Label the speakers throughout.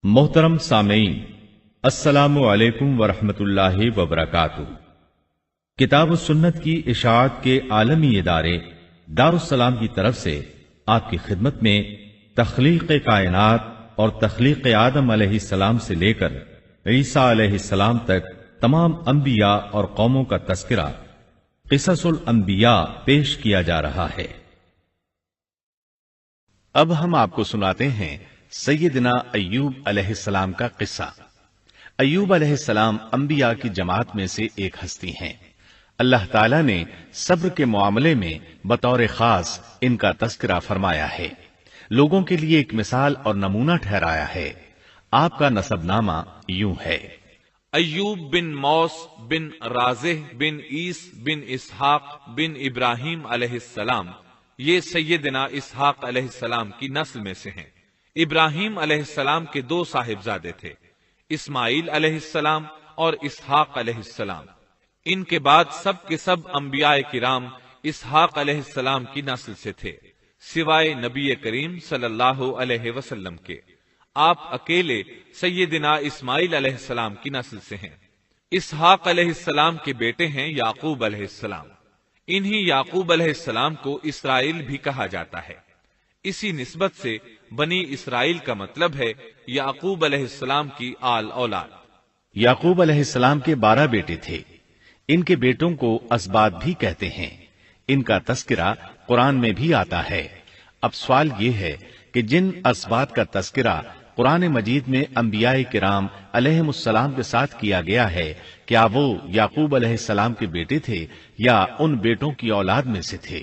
Speaker 1: محترم سامعین، السلام علیکم ورحمۃ اللہ وبرکاتہ۔ کتاب و سنت کی اشاعت کے عالمی ادارے دارالسلام کی طرف سے آپ کی خدمت میں تخلیق کائنات اور تخلیق آدم علیہ السلام سے لے کر عیسیٰ علیہ السلام تک تمام انبیاء اور قوموں کا تذکرہ قصص الانبیاء پیش کیا جا رہا ہے۔
Speaker 2: اب ہم آپ کو سناتے ہیں سیدنا ایوب علیہ السلام کا قصہ۔ ایوب علیہ السلام انبیاء کی جماعت میں سے ایک ہستی ہیں۔ اللہ تعالیٰ نے صبر کے معاملے میں بطور خاص ان کا تذکرہ فرمایا ہے، لوگوں کے لیے ایک مثال اور نمونہ ٹھہرایا ہے۔ آپ کا نسب نامہ یوں ہے:
Speaker 3: ایوب بن موس بن رازح بن عیس بن اسحاق بن ابراہیم علیہ السلام، یہ سیدنا اسحاق علیہ السلام کی نسل میں سے ہیں۔ ابراہیم علیہ السلام کے دو صاحبزادے تھے، اسماعیل علیہ السلام اور اسحاق علیہ السلام۔ ان کے بعد سب کے سب انبیاء کرام اسحاق علیہ السلام کی نسل سے تھے، سوائے نبی کریم صلی اللہ علیہ وسلم کے۔ آپ اکیلے سیدنا اسماعیل علیہ السلام کی نسل سے ہیں۔ اسحاق علیہ السلام کے بیٹے ہیں یعقوب علیہ السلام۔ انہی یعقوب علیہ السلام کو اسرائیل بھی کہا جاتا ہے۔ اسی نسبت سے بنی اسرائیل کا مطلب ہے یعقوب علیہ السلام کی آل اولاد۔
Speaker 2: یعقوب علیہ السلام کے 12 بیٹے تھے۔ ان کے بیٹوں کو اسباط بھی کہتے ہیں۔ ان کا تذکرہ قرآن میں بھی آتا ہے۔ اب سوال یہ ہے کہ جن اسباط کا تذکرہ قرآن مجید میں انبیاء کرام علیہم السلام کے ساتھ کیا گیا ہے، کیا وہ یعقوب علیہ السلام کے بیٹے تھے یا ان بیٹوں کی اولاد میں سے تھے؟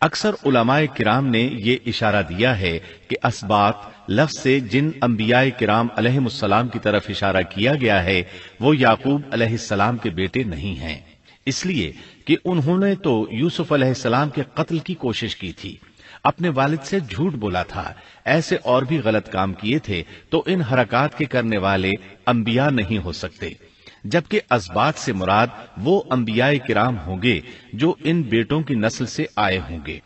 Speaker 2: اکثر علماء کرام نے یہ اشارہ دیا ہے کہ اسباط لفظ سے جن انبیاء کرام علیہم السلام کی طرف اشارہ کیا گیا ہے وہ یعقوب علیہ السلام کے بیٹے نہیں ہیں، اس لیے کہ انہوں نے تو یوسف علیہ السلام کے قتل کی کوشش کی تھی، اپنے والد سے جھوٹ بولا تھا، ایسے اور بھی غلط کام کیے تھے، تو ان حرکات کے کرنے والے انبیاء نہیں ہو سکتے، جبکہ اسباط سے مراد وہ انبیاء کرام ہوں گے جو ان بیٹوں کی نسل سے آئے ہوں گے۔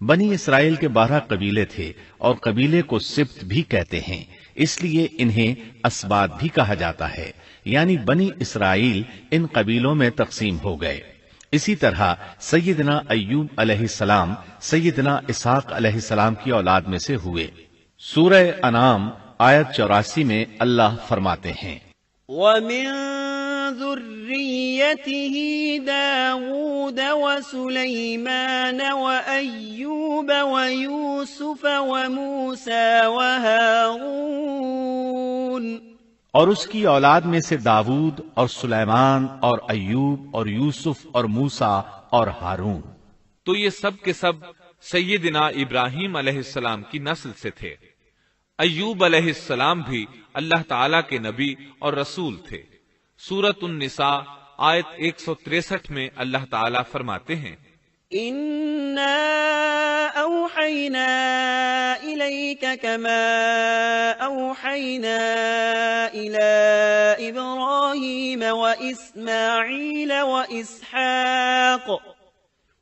Speaker 2: بنی اسرائیل کے 12 قبیلے تھے اور قبیلے کو سبت بھی کہتے ہیں، اس لیے انہیں اسباط بھی کہا جاتا ہے، یعنی بنی اسرائیل ان قبیلوں میں تقسیم ہو گئے۔ اسی طرح سیدنا ایوب علیہ السلام سیدنا اسحاق علیہ السلام کی اولاد میں سے ہوئے۔ سورہ انعام آیت 84 میں اللہ فرماتے ہیں:
Speaker 4: وَمِن ذُرِّيَّتِهِ دَاوُودَ وَسُلَيْمَانَ وَأَيُّوبَ وَيُوسُفَ وَمُوسَى وَهَارُونَ،
Speaker 2: اور اس کی اولاد میں سے داود اور سلیمان اور ایوب اور یوسف اور موسیٰ اور ہارون۔
Speaker 3: تو یہ سب کے سب سیدنا ابراہیم علیہ السلام کی نسل سے تھے۔ ایوب علیہ السلام بھی اللہ تعالیٰ کے نبی اور رسول تھے۔ سورۃ النساء آیت 163 میں اللہ تعالیٰ فرماتے ہیں:
Speaker 4: إِنَّا أَوْحَيْنَا إِلَيْكَ كَمَا أَوْحَيْنَا إِلَىٰ إِبْرَاهِيمَ وَإِسْمَاعِيلَ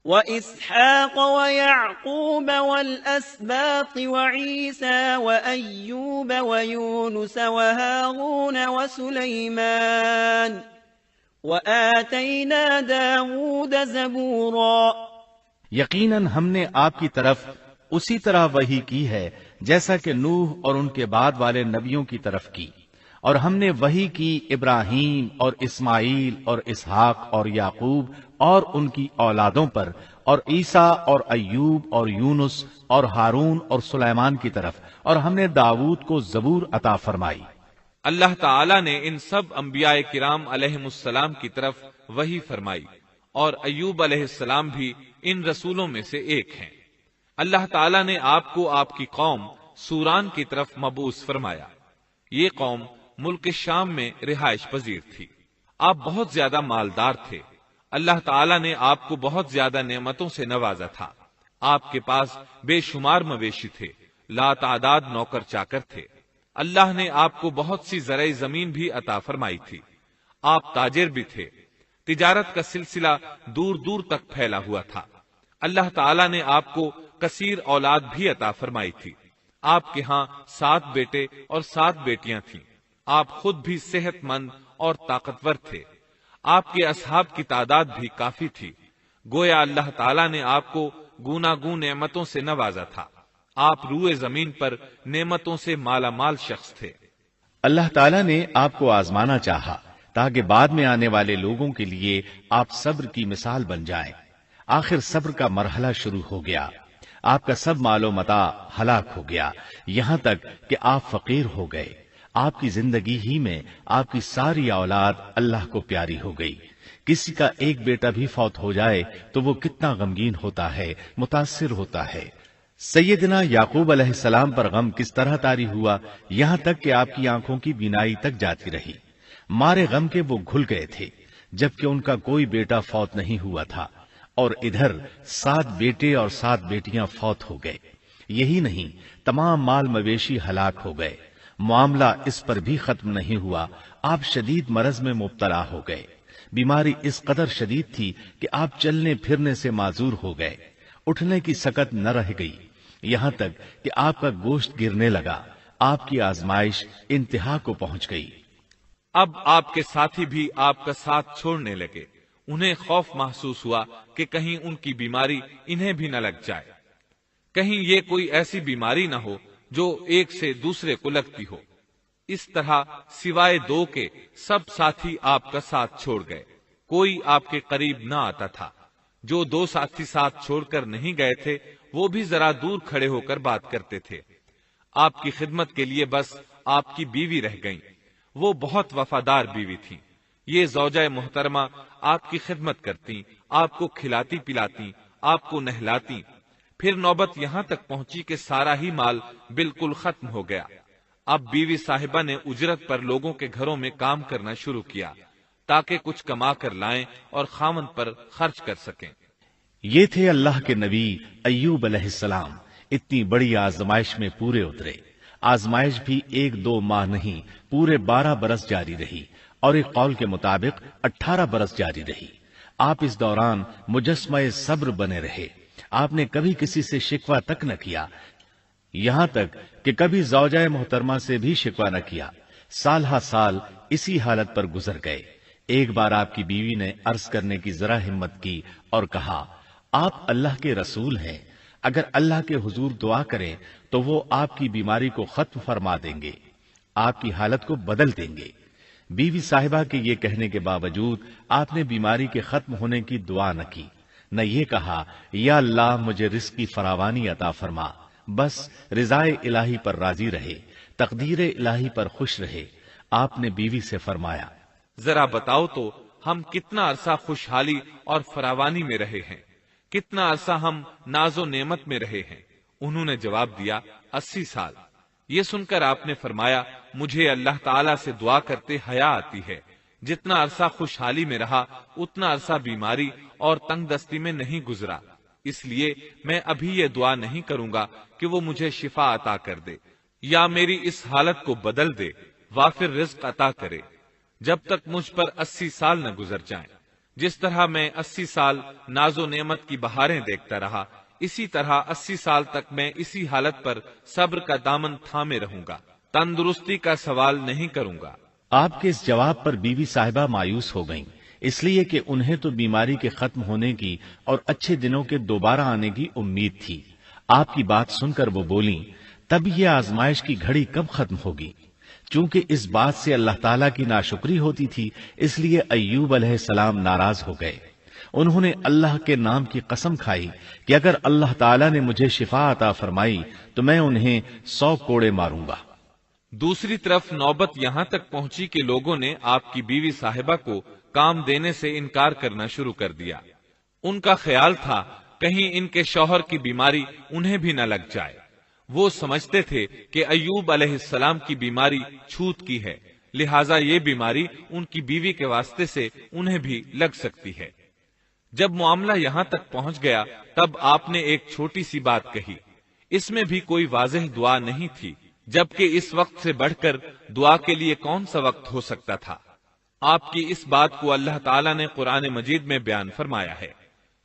Speaker 4: وَإِسْحَاقَ وَيَعْقُوبَ وَالْأَسْبَاطِ وَعِيسَىٰ وَأَيُّوبَ وَيُونُسَ وَهَارُونَ وَسُلَيْمَانَ وَآتَيْنَا دَاوُودَ زَبُورًا۔
Speaker 2: یقیناً ہم نے آپ کی طرف اسی طرح وحی کی ہے جیسا کہ نوح اور ان کے بعد والے نبیوں کی طرف کی، اور ہم نے وحی کی ابراہیم اور اسماعیل اور اسحاق اور یعقوب اور ان کی اولادوں پر، اور عیسیٰ اور ایوب اور یونس اور ہارون اور سلیمان کی طرف، اور ہم نے داود کو زبور عطا فرمائی۔
Speaker 3: اللہ تعالیٰ نے ان سب انبیاء کرام علیہم السلام کی طرف وحی فرمائی، اور ایوب علیہ السلام بھی ان رسولوں میں سے ایک ہیں۔ اللہ تعالیٰ نے آپ کو آپ کی قوم سوران کی طرف مبعوث فرمایا۔ یہ قوم ملک شام میں رہائش پذیر تھی۔ آپ بہت زیادہ مالدار تھے۔ اللہ تعالیٰ نے آپ کو بہت زیادہ نعمتوں سے نوازا تھا۔ آپ کے پاس بے شمار مویشی تھے، لا تعداد نوکر چاکر تھے۔ اللہ نے آپ کو بہت سی زرعی زمین بھی عطا فرمائی تھی۔ آپ تاجر بھی تھے۔ تجارت کا سلسلہ دور دور تک پھیلا ہوا تھا۔ اللہ تعالیٰ نے آپ کو کثیر اولاد بھی عطا فرمائی تھی۔ آپ کے ہاں 7 بیٹے اور 7 بیٹیاں تھیں۔ آپ خود بھی صحت مند اور طاقتور تھے۔ آپ کے اصحاب کی تعداد بھی کافی تھی۔ گویا اللہ تعالیٰ نے آپ کو گوناگون نعمتوں سے نوازا تھا۔ آپ روئے زمین پر نعمتوں سے مالا مال شخص تھے۔
Speaker 2: اللہ تعالیٰ نے آپ کو آزمانا چاہا تاکہ بعد میں آنے والے لوگوں کے لیے آپ صبر کی مثال بن جائیں۔ آخر صبر کا مرحلہ شروع ہو گیا۔ آپ کا سب مال و متاع ہلاک ہو گیا، یہاں تک کہ آپ فقیر ہو گئے۔ آپ کی زندگی ہی میں آپ کی ساری اولاد اللہ کو پیاری ہو گئی۔ کسی کا ایک بیٹا بھی فوت ہو جائے تو وہ کتنا غمگین ہوتا ہے، متاثر ہوتا ہے۔ سیدنا یعقوب علیہ السلام پر غم کس طرح طاری ہوا، یہاں تک کہ آپ کی آنکھوں کی بینائی تک جاتی رہی۔ مارے غم کے وہ گھل گئے تھے، جبکہ ان کا کوئی بیٹا فوت نہیں ہوا تھا، اور ادھر 7 بیٹے اور 7 بیٹیاں فوت ہو گئے۔ یہی نہیں، تمام مال مویشی ہلاک ہو گئے۔ معاملہ اس پر بھی ختم نہیں ہوا، آپ شدید مرض میں مبتلا ہو گئے۔ بیماری اس قدر شدید تھی کہ آپ چلنے پھرنے سے معذور ہو گئے، اٹھنے کی سکت نہ رہ گئی، یہاں تک کہ آپ کا گوشت گرنے لگا۔ آپ کی آزمائش انتہا کو پہنچ گئی۔
Speaker 3: اب آپ کے ساتھی بھی آپ کا ساتھ چھوڑنے لگے۔ انہیں خوف محسوس ہوا کہ کہیں ان کی بیماری انہیں بھی نہ لگ جائے، کہیں یہ کوئی ایسی بیماری نہ ہو جو ایک سے دوسرے کو لگتی ہو۔ اس طرح سوائے 2 کے سب ساتھی آپ کا ساتھ چھوڑ گئے، کوئی آپ کے قریب نہ آتا تھا۔ جو 2 ساتھی ساتھ چھوڑ کر نہیں گئے تھے وہ بھی ذرا دور کھڑے ہو کر بات کرتے تھے۔ آپ کی خدمت کے لیے بس آپ کی بیوی رہ گئیں۔ وہ بہت وفادار بیوی تھی۔ یہ زوجہ محترمہ آپ کی خدمت کرتی، آپ کو کھلاتی پلاتی، آپ کو نہلاتی۔ پھر نوبت یہاں تک پہنچی کہ سارا ہی مال بالکل ختم ہو گیا۔ اب بیوی صاحبہ نے اجرت پر لوگوں کے گھروں میں کام کرنا شروع کیا تاکہ کچھ کما کر لائیں اور خاوند پر خرچ کر سکیں۔
Speaker 2: یہ تھے اللہ کے نبی ایوب علیہ السلام، اتنی بڑی آزمائش میں پورے اترے۔ آزمائش بھی 1-2 ماہ نہیں، پورے 12 برس جاری رہی، اور ایک قول کے مطابق 18 برس جاری رہی۔ آپ اس دوران مجسمہ صبر بنے رہے۔ آپ نے کبھی کسی سے شکوہ تک نہ کیا، یہاں تک کہ کبھی زوجہ محترمہ سے بھی شکوہ نہ کیا۔ سال ہا سال اسی حالت پر گزر گئے۔ ایک بار آپ کی بیوی نے عرض کرنے کی ذرا ہمت کی اور کہا، آپ اللہ کے رسول ہیں، اگر اللہ کے حضور دعا کریں تو وہ آپ کی بیماری کو ختم فرما دیں گے، آپ کی حالت کو بدل دیں گے۔ بیوی صاحبہ کے یہ کہنے کے باوجود آپ نے بیماری کے ختم ہونے کی دعا نہ کی، نہ یہ کہا یا اللہ مجھے رزق کی فراوانی عطا فرما، بس رضائے الہی پر راضی رہے، تقدیر الہی پر خوش رہے۔ آپ نے بیوی سے فرمایا،
Speaker 3: ذرا بتاؤ تو ہم کتنا عرصہ خوشحالی اور فراوانی میں رہے ہیں، کتنا عرصہ ہم ناز و نعمت میں رہے ہیں؟ انہوں نے جواب دیا، 80 سال۔ یہ سن کر آپ نے فرمایا، مجھے اللہ تعالیٰ سے دعا کرتے حیا آتی ہے، جتنا عرصہ خوشحالی میں رہا اتنا عرصہ بیماری اور تنگ دستی میں نہیں گزرا، اس لیے میں ابھی یہ دعا نہیں کروں گا کہ وہ مجھے شفا عطا کر دے یا میری اس حالت کو بدل دے، وافر رزق عطا کرے، جب تک مجھ پر 80 سال نہ گزر جائیں۔ جس طرح میں 80 سال ناز و نعمت کی بہاریں دیکھتا رہا، اسی طرح 80 سال تک میں اسی حالت پر صبر کا دامن تھامے رہوں گا، تندرستی کا سوال نہیں کروں گا۔
Speaker 2: آپ کے اس جواب پر بیوی صاحبہ مایوس ہو گئیں، اس لیے کہ انہیں تو بیماری کے ختم ہونے کی اور اچھے دنوں کے دوبارہ آنے کی امید تھی۔ آپ کی بات سن کر وہ بولیں، تب یہ آزمائش کی گھڑی کب ختم ہوگی؟ چونکہ اس بات سے اللہ تعالیٰ کی ناشکری ہوتی تھی، اس لیے ایوب علیہ السلام ناراض ہو گئے۔ انہوں نے اللہ کے نام کی قسم کھائی کہ اگر اللہ تعالیٰ نے مجھے شفا عطا فرمائی تو میں انہیں 100 کوڑے ماروں گا۔
Speaker 3: دوسری طرف نوبت یہاں تک پہنچی کہ لوگوں نے آپ کی بیوی صاحبہ کو کام دینے سے انکار کرنا شروع کر دیا۔ ان کا خیال تھا کہیں ان کے شوہر کی بیماری انہیں بھی نہ لگ جائے۔ وہ سمجھتے تھے کہ ایوب علیہ السلام کی بیماری چھوت کی ہے، لہٰذا یہ بیماری ان کی بیوی کے واسطے سے انہیں بھی لگ سکتی ہے۔ جب معاملہ یہاں تک پہنچ گیا تب آپ نے ایک چھوٹی سی بات کہی، اس میں بھی کوئی واضح دعا نہیں تھی، جبکہ اس وقت سے بڑھ کر دعا کے لیے کون سا وقت ہو سکتا تھا؟ آپ کی اس بات کو اللہ تعالیٰ نے قرآن مجید میں بیان فرمایا ہے۔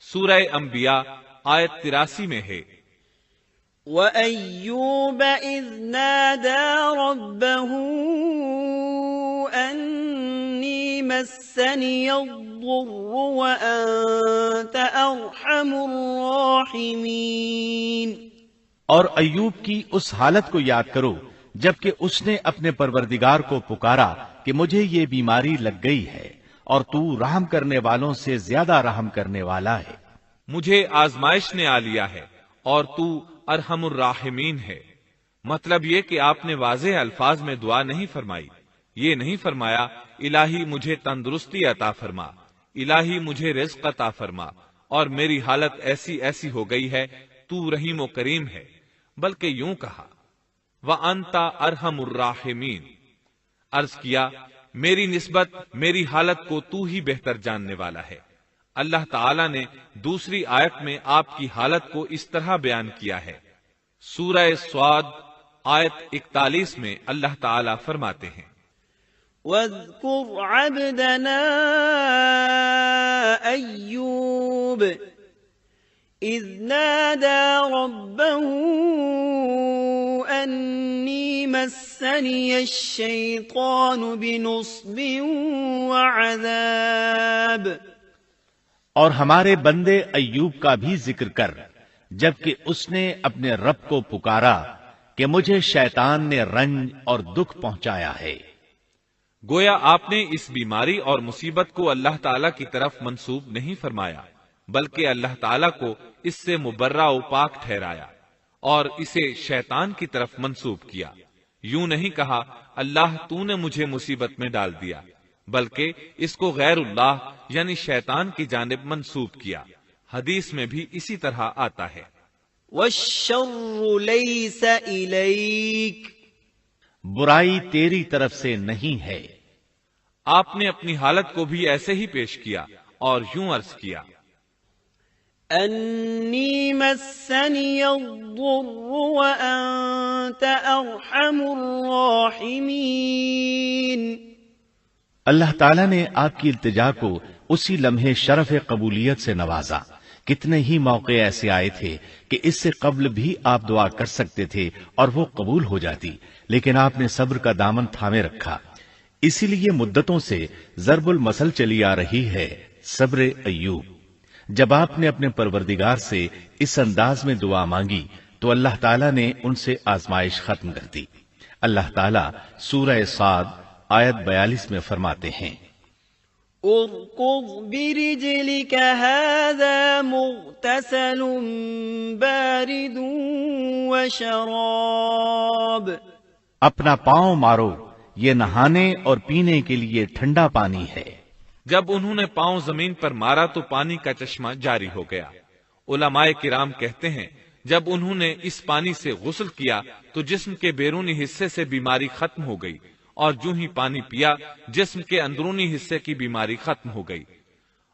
Speaker 3: سورہ انبیاء آیت 83 میں ہے،
Speaker 4: وَأَيُّوبَ إِذْ نَادَى رَبَّهُ أَنِّي مَسَّنِيَ الضُّرُّ وَأَنْتَ أَرْحَمُ الرَّاحِمِينَ۔
Speaker 2: اور ایوب کی اس حالت کو یاد کرو جبکہ اس نے اپنے پروردگار کو پکارا کہ مجھے یہ بیماری لگ گئی ہے اور تو رحم کرنے والوں سے زیادہ رحم کرنے والا ہے۔
Speaker 3: مجھے آزمائش نے آ لیا ہے اور تو ارحم الراحمین ہے۔ مطلب یہ کہ آپ نے واضح الفاظ میں دعا نہیں فرمائی، یہ نہیں فرمایا الہی مجھے تندرستی عطا فرما، الہی مجھے رزق عطا فرما اور میری حالت ایسی ایسی ہو گئی ہے، تو رحیم و کریم ہے، بلکہ یوں کہا وَأَنْتَ أَرْحَمُ الرَّاحِمِينَ، عرض کیا میری نسبت میری حالت کو تو ہی بہتر جاننے والا ہے۔ اللہ تعالیٰ نے دوسری آیت میں آپ کی حالت کو اس طرح بیان کیا ہے۔ سورہ صاد آیت 41 میں اللہ تعالیٰ فرماتے ہیں
Speaker 4: وَاذْكُرْ عَبْدَنَا أَيُّوبَ إِذْ نَادَى رَبَّهُ أَنِّي مَسَّنِيَ الشَّيْطَانُ بِنُصْبٍ وَعَذَابٍ۔
Speaker 2: اور ہمارے بندے ایوب کا بھی ذکر کر جبکہ اس نے اپنے رب کو پکارا کہ مجھے شیطان نے رنج اور دکھ پہنچایا ہے۔
Speaker 3: گویا آپ نے اس بیماری اور مصیبت کو اللہ تعالیٰ کی طرف منسوب نہیں فرمایا، بلکہ اللہ تعالیٰ کو اس سے مبرہ و پاک ٹھہرایا اور اسے شیطان کی طرف منسوب کیا۔ یوں نہیں کہا اللہ تو نے مجھے مصیبت میں ڈال دیا، بلکہ اس کو غیر اللہ یعنی شیطان کی جانب منسوب کیا۔ حدیث میں بھی اسی طرح آتا ہے
Speaker 4: وَالشَّرُّ لَيْسَ إِلَيْكَ،
Speaker 2: برائی تیری طرف سے نہیں ہے۔
Speaker 3: آپ نے اپنی حالت کو بھی ایسے ہی پیش کیا اور یوں عرض کیا
Speaker 4: أَنِّي مَسَّنِيَ الضُّرُّ وَأَنْتَ أَرْحَمُ الرَّاحِمِينَ۔
Speaker 2: اللہ تعالیٰ نے آپ کی التجا کو اسی لمحے شرف قبولیت سے نوازا۔ کتنے ہی موقع ایسے آئے تھے کہ اس سے قبل بھی آپ دعا کر سکتے تھے اور وہ قبول ہو جاتی، لیکن آپ نے صبر کا دامن تھامے رکھا۔ اسی لیے مدتوں سے ضرب المثل چلی آ رہی ہے صبر ایوب۔ جب آپ نے اپنے پروردگار سے اس انداز میں دعا مانگی تو اللہ تعالیٰ نے ان سے آزمائش ختم کر دی۔ اللہ تعالیٰ سورہ صاد آیت 42 میں فرماتے ہیں
Speaker 4: اركض برجلك هذا مغتسل بارد وشراب،
Speaker 2: اپنا پاؤں مارو، یہ نہانے اور پینے کے لیے ٹھنڈا پانی ہے۔
Speaker 3: جب انہوں نے پاؤں زمین پر مارا تو پانی کا چشمہ جاری ہو گیا۔ علماء کرام کہتے ہیں جب انہوں نے اس پانی سے غسل کیا تو جسم کے بیرونی حصے سے بیماری ختم ہو گئی، اور جو ہی پانی پیا جسم کے اندرونی حصے کی بیماری ختم ہو گئی،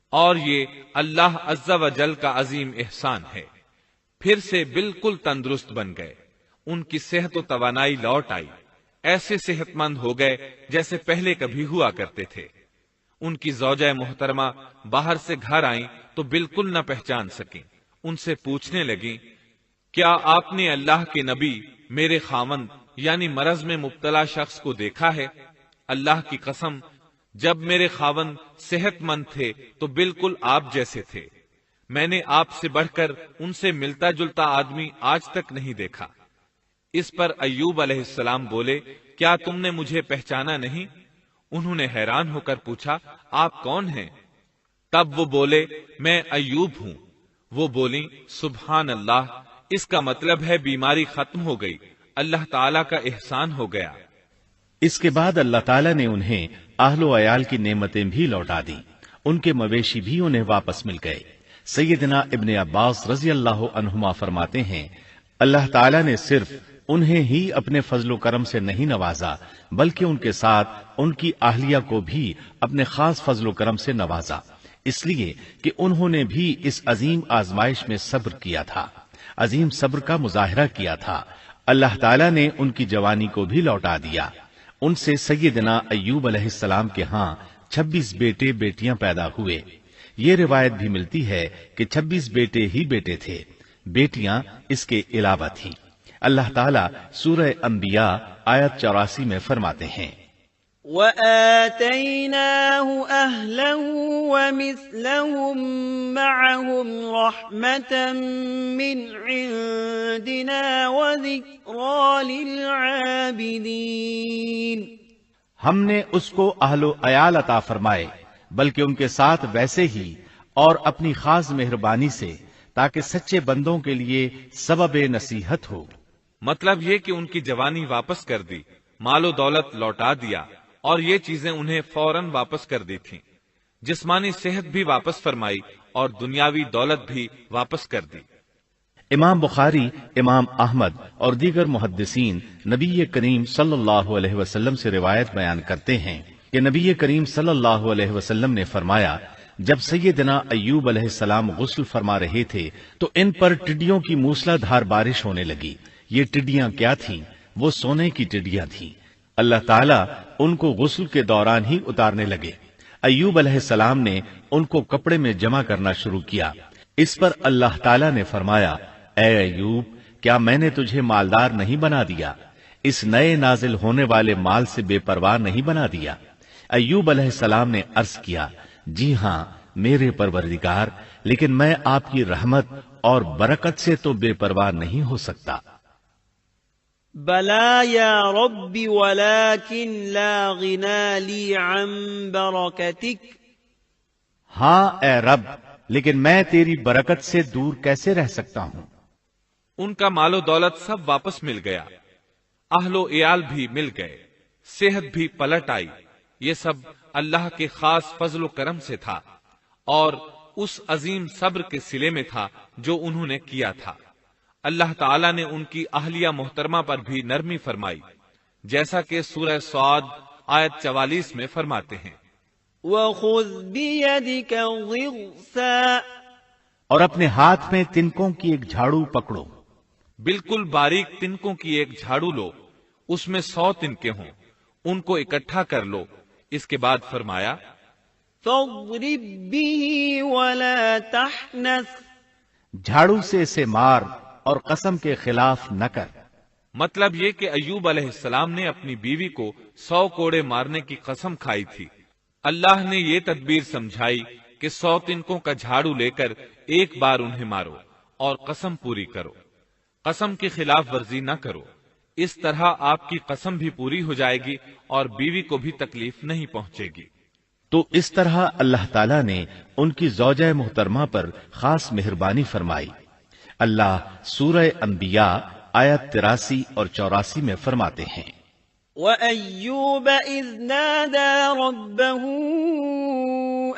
Speaker 3: اور یہ اللہ عز و جل کا عظیم احسان ہے۔ پھر سے بالکل تندرست بن گئے، ان کی صحت و توانائی لوٹ آئی، ایسے صحت مند ہو گئے جیسے پہلے کبھی ہوا کرتے تھے۔ ان کی زوجہ محترمہ باہر سے گھر آئیں تو بالکل نہ پہچان سکیں۔ ان سے پوچھنے لگیں کیا آپ نے اللہ کے نبی میرے خاوند یعنی مرض میں مبتلا شخص کو دیکھا ہے؟ اللہ کی قسم جب میرے خاوند صحت مند تھے تو بالکل آپ جیسے تھے، میں نے آپ سے بڑھ کر ان سے ملتا جلتا آدمی آج تک نہیں دیکھا۔ اس پر ایوب علیہ السلام بولے کیا تم نے مجھے پہچانا نہیں؟ انہوں نے حیران ہو کر پوچھا آپ کون ہیں؟ تب وہ بولے میں ایوب ہوں۔ وہ بولیں سبحان اللہ، اس کا مطلب ہے بیماری ختم ہو گئی، اللہ تعالیٰ کا احسان ہو گیا۔
Speaker 2: اس کے بعد اللہ تعالیٰ نے انہیں اہل و عیال کی نعمتیں بھی لوٹا دیں، ان کے مویشی بھی انہیں واپس مل گئے۔ سیدنا ابن عباس رضی اللہ عنہما فرماتے ہیں اللہ تعالیٰ نے صرف انہیں ہی اپنے فضل و کرم سے نہیں نوازا بلکہ ان کے ساتھ ان کی اہلیہ کو بھی اپنے خاص فضل و کرم سے نوازا، اس لیے کہ انہوں نے بھی اس عظیم آزمائش میں صبر کیا تھا، عظیم صبر کا مظاہرہ کیا تھا۔ اللہ تعالیٰ نے ان کی جوانی کو بھی لوٹا دیا۔ ان سے سیدنا ایوب علیہ السلام کے ہاں 26 بیٹے بیٹیاں پیدا ہوئے۔ یہ روایت بھی ملتی ہے کہ 26 بیٹے ہی بیٹے تھے۔ بیٹیاں اس کے علاوہ تھیں۔ اللہ تعالیٰ سورہ انبیاء آیت 84 میں فرماتے ہیں،
Speaker 4: وَآتَيْنَاهُ أَهْلَهُ وَمِثْلَهُم مَّعَهُمْ رَحْمَةً مِّنْ عِندِنَا وَذِكْرَىٰ لِلْعَابِدِينَ۔
Speaker 2: ہم نے اس کو اہل و عیال عطا فرمائے، بلکہ ان کے ساتھ ویسے ہی اور اپنی خاص مہربانی سے، تاکہ سچے بندوں کے لیے سبب نصیحت ہو۔
Speaker 3: مطلب یہ کہ ان کی جوانی واپس کر دی، مال و دولت لوٹا دیا، اور یہ چیزیں انہیں فوراً واپس کر دی تھیں۔ جسمانی صحت بھی واپس فرمائی اور دنیاوی دولت بھی واپس کر دی۔
Speaker 2: امام بخاری، امام احمد اور دیگر محدثین نبی کریم صلی اللہ علیہ وسلم سے روایت بیان کرتے ہیں کہ نبی کریم صلی اللہ علیہ وسلم نے فرمایا، جب سیدنا ایوب علیہ السلام غسل فرما رہے تھے تو ان پر ٹڈیوں کی موسلا دھار بارش ہونے لگی۔ یہ ٹڈیاں کیا تھیں؟ وہ سونے کی ٹڈیاں تھیں۔ اللہ تعالیٰ ان کو غسل کے دوران ہی اتارنے لگے۔ ایوب علیہ السلام نے ان کو کپڑے میں جمع کرنا شروع کیا۔ اس پر اللہ تعالیٰ نے فرمایا، اے ایوب، کیا میں نے تجھے مالدار نہیں بنا دیا؟ اس نئے نازل ہونے والے مال سے بے پرواہ نہیں بنا دیا؟ ایوب علیہ السلام نے عرض کیا، جی ہاں میرے پروردگار، لیکن میں آپ کی رحمت اور برکت سے تو بے پرواہ نہیں ہو سکتا۔
Speaker 4: بلا یا رب ولكن لا غنى لي عن برکتک۔
Speaker 2: ہاں اے رب، لیکن میں تیری برکت سے دور کیسے رہ سکتا ہوں؟
Speaker 3: ان کا مال و دولت سب واپس مل گیا، اہل و عیال بھی مل گئے، صحت بھی پلٹ آئی۔ یہ سب اللہ کے خاص فضل و کرم سے تھا اور اس عظیم صبر کے صلے میں تھا جو انہوں نے کیا تھا۔ اللہ تعالیٰ نے ان کی اہلیہ محترمہ پر بھی نرمی فرمائی، جیسا کہ سورہ صاد آیت 44 میں فرماتے ہیں،
Speaker 4: وَخُذْ بِيَدِكَ ضِغْثًا۔
Speaker 2: اور اپنے ہاتھ میں تنکوں کی ایک جھاڑو پکڑو۔
Speaker 3: بالکل باریک تنکوں کی ایک جھاڑو لو، اس میں 100 تنکے ہوں، ان کو اکٹھا کر لو۔ اس کے بعد فرمایا،
Speaker 4: فَاضْرِب بِّهِ وَلَا تَحْنَثْ۔
Speaker 2: جھاڑو سے اسے مار اور قسم کے خلاف نہ کر۔
Speaker 3: مطلب یہ کہ ایوب علیہ السلام نے اپنی بیوی کو 100 کوڑے مارنے کی قسم کھائی تھی۔ اللہ نے یہ تدبیر سمجھائی کہ 100 تنکوں کا جھاڑو لے کر ایک بار انہیں مارو اور قسم پوری کرو، قسم کی خلاف ورزی نہ کرو۔ اس طرح آپ کی قسم بھی پوری ہو جائے گی اور بیوی کو بھی تکلیف نہیں پہنچے گی۔
Speaker 2: تو اس طرح اللہ تعالیٰ نے ان کی زوجہ محترمہ پر خاص مہربانی فرمائی۔ اللہ سورہ انبیاء آیت 83 اور 84 میں فرماتے ہیں،
Speaker 4: وَأَيُّوبَ إِذْ نَادَى رَبَّهُ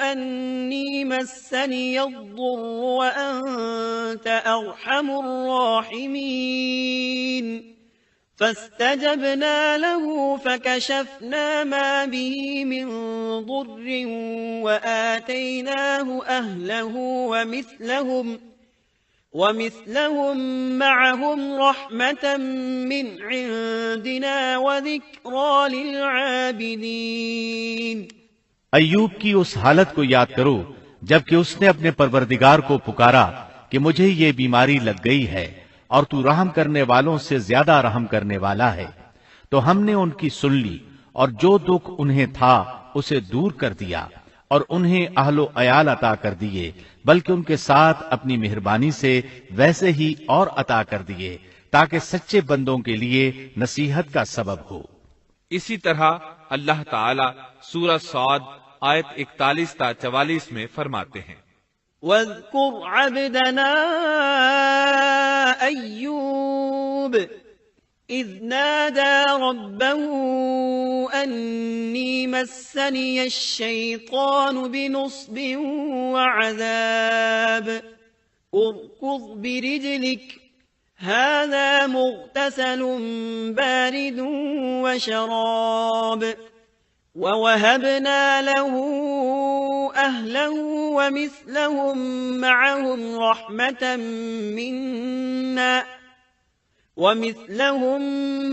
Speaker 4: أَنِّي مَسَّنِيَ الضُّرُّ وَأَنْتَ أَرْحَمُ الرَّاحِمِينَ فَاسْتَجَبْنَا لَهُ فَكَشَفْنَا مَا بِهِ مِنْ ضُرٍّ وَآتَيْنَاهُ أَهْلَهُ وَمِثْلَهُمْ مَعَهُمْ رَحْمَةً مِّنْ عِنْدِنَا وَذِكْرَىٰ لِلْعَابِدِينَ۔
Speaker 2: ایوب کی اس حالت کو یاد کرو جبکہ اس نے اپنے پروردگار کو پکارا کہ مجھے یہ بیماری لگ گئی ہے اور تو رحم کرنے والوں سے زیادہ رحم کرنے والا ہے۔ تو ہم نے ان کی سن لی اور جو دکھ انہیں تھا اسے دور کر دیا اور انہیں اہل و عیال عطا کر دیے، بلکہ ان کے ساتھ اپنی مہربانی سے ویسے ہی اور عطا کر دیے تاکہ سچے بندوں کے لیے نصیحت کا سبب ہو۔
Speaker 3: اسی طرح اللہ تعالی سورہ صاد آیت 41 تا 44 میں فرماتے ہیں،
Speaker 4: وَاذْكُرْ عَبْدَنَا أَيُّوبَ إِذْ نَادَى رَبَّهُ أَنِّي مَسَّنِيَ الشَّيْطَانُ بِنُصْبٍ وَعَذَابٍ ارْكُضْ بِرِجْلِكَ هَذَا مُغْتَسَلٌ بَارِدٌ وَشَرَابٌ وَوَهَبْنَا لَهُ أَهْلَهُ وَمِثْلَهُم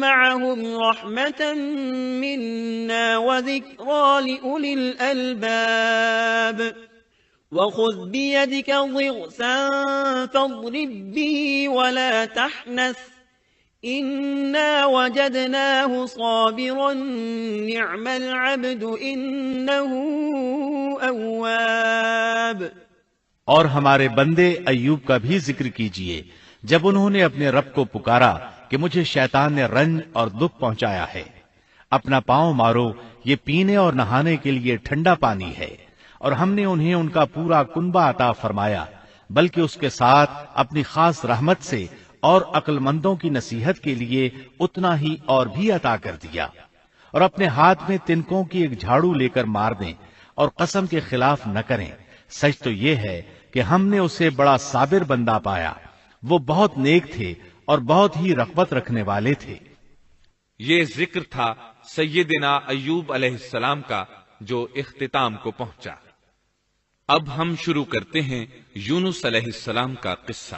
Speaker 4: مَّعَهُمْ رَحْمَةً مِّنَّا وَذِكْرَىٰ لِأُولِي الْأَلْبَابِ۔ وَخُذْ بِيَدِكَ ضِغْثًا فَاضْرِب بِّهِ وَلَا تَحْنَثْ إِنَّا وَجَدْنَاهُ صَابِرًا نِعْمَ الْعَبْدُ إِنَّهُ أَوَّابٌ۔
Speaker 2: اور ہمارے بندے ایوب کا بھی ذکر کیجئے جب انہوں نے اپنے رب کو پکارا کہ مجھے شیطان نے رنج اور دکھ پہنچایا ہے، اپنا پاؤں مارو، یہ پینے اور نہانے کے لیے ٹھنڈا پانی ہے، اور ہم نے انہیں ان کا پورا کنبہ عطا فرمایا، بلکہ اس کے ساتھ اپنی خاص رحمت سے اور عقل مندوں کی نصیحت کے لیے اتنا ہی اور بھی عطا کر دیا۔ اور اپنے ہاتھ میں تنکوں کی ایک جھاڑو لے کر مار دیں اور قسم کے خلاف نہ کریں، سچ تو یہ ہے کہ ہم نے اسے بڑا صابر بندہ پایا، وہ بہت نیک تھے اور بہت ہی رغبت رکھنے والے تھے۔
Speaker 3: یہ ذکر تھا سیدنا ایوب علیہ السلام کا جو اختتام کو پہنچا۔ اب ہم شروع کرتے ہیں یونس علیہ السلام کا قصہ۔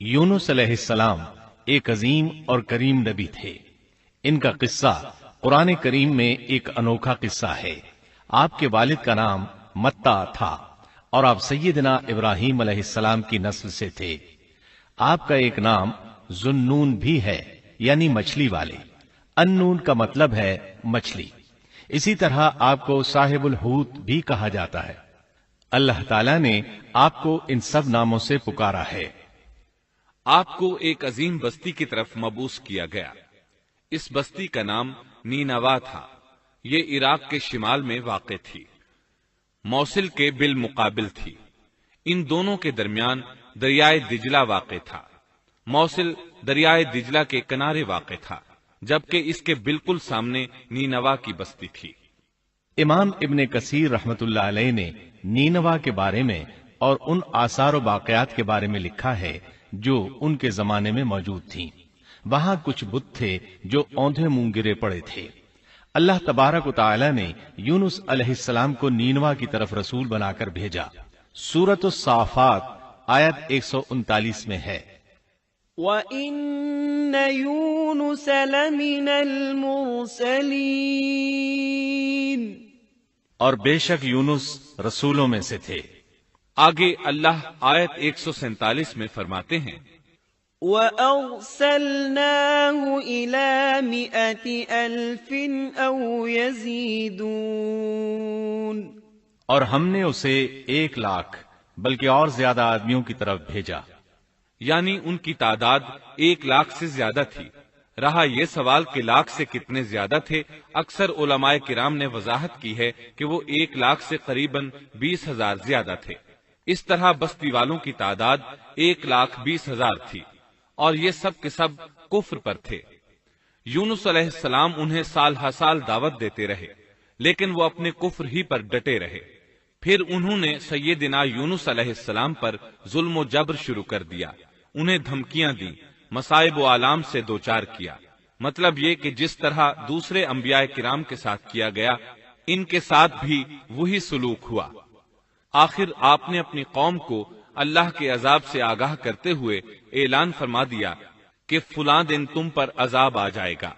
Speaker 2: یونس علیہ السلام ایک عظیم اور کریم نبی تھے۔ ان کا قصہ قرآن کریم میں ایک انوکھا قصہ ہے۔ آپ کے والد کا نام متا تھا اور آپ سیدنا ابراہیم علیہ السلام کی نسل سے تھے۔ آپ کا ایک نام ذُنُّون بھی ہے، یعنی مچھلی والے۔ ان-نون کا مطلب ہے مچھلی۔ اسی طرح آپ کو صاحب الحوت بھی کہا جاتا ہے۔ اللہ تعالیٰ نے آپ کو ان سب ناموں سے پکارا ہے۔
Speaker 3: آپ کو ایک عظیم بستی کی طرف مبعوث کیا گیا۔ اس بستی کا نام نینوا تھا۔ یہ عراق کے شمال میں واقع تھی، موصل کے بالمقابل تھی۔ ان دونوں کے درمیان دریائے دجلہ واقع تھا۔ موصل دریائے دجلہ کے کنارے واقع تھا، جبکہ اس کے بالکل سامنے نینوا کی بستی تھی۔
Speaker 2: امام ابن کثیر رحمت اللہ علیہ نے نینوا کے بارے میں اور ان آثار و باقیات کے بارے میں لکھا ہے جو ان کے زمانے میں موجود تھیں۔ وہاں کچھ بت تھے جو اوندھے منہ گرے پڑے تھے۔ اللہ تبارک و تعالی نے یونس علیہ السلام کو نینوا کی طرف رسول بنا کر بھیجا۔ سورۃ الصافات آیت 139 میں ہے،
Speaker 4: وَإِنَّ يُونُسَ لَمِنَ الْمُرْسَلِينَ،
Speaker 2: اور بے شک یونس رسولوں میں سے تھے۔
Speaker 3: آگے اللہ آیت 147 میں فرماتے ہیں،
Speaker 4: وَأَرْسَلْنَاهُ إِلَى 100,000 أَوْ يَزِيدُونَ،
Speaker 2: اور ہم نے اسے 100,000 بلکہ اور زیادہ آدمیوں کی طرف بھیجا۔
Speaker 3: یعنی ان کی تعداد 100,000 سے زیادہ تھی۔ رہا یہ سوال کہ لاکھ سے کتنے زیادہ تھے، اکثر علماء کرام نے وضاحت کی ہے کہ وہ 100,000 سے قریباً 20,000 زیادہ تھے۔ اس طرح بستی والوں کی تعداد 1,20,000 تھی، اور یہ سب کے سب کفر پر تھے۔ یونس علیہ السلام انہیں سال ہر سال دعوت دیتے رہے، لیکن وہ اپنے کفر ہی پر ڈٹے رہے۔ پھر انہوں نے سیدنا یونس علیہ السلام پر ظلم و جبر شروع کر دیا، انہیں دھمکیاں دیں، مصائب و آلام سے دوچار کیا۔ مطلب یہ کہ جس طرح دوسرے انبیاء کرام کے ساتھ کیا گیا، ان کے ساتھ بھی وہی سلوک ہوا۔ آخر آپ نے اپنی قوم کو اللہ کے عذاب سے آگاہ کرتے ہوئے اعلان فرما دیا کہ فلاں دن تم پر عذاب آ جائے گا۔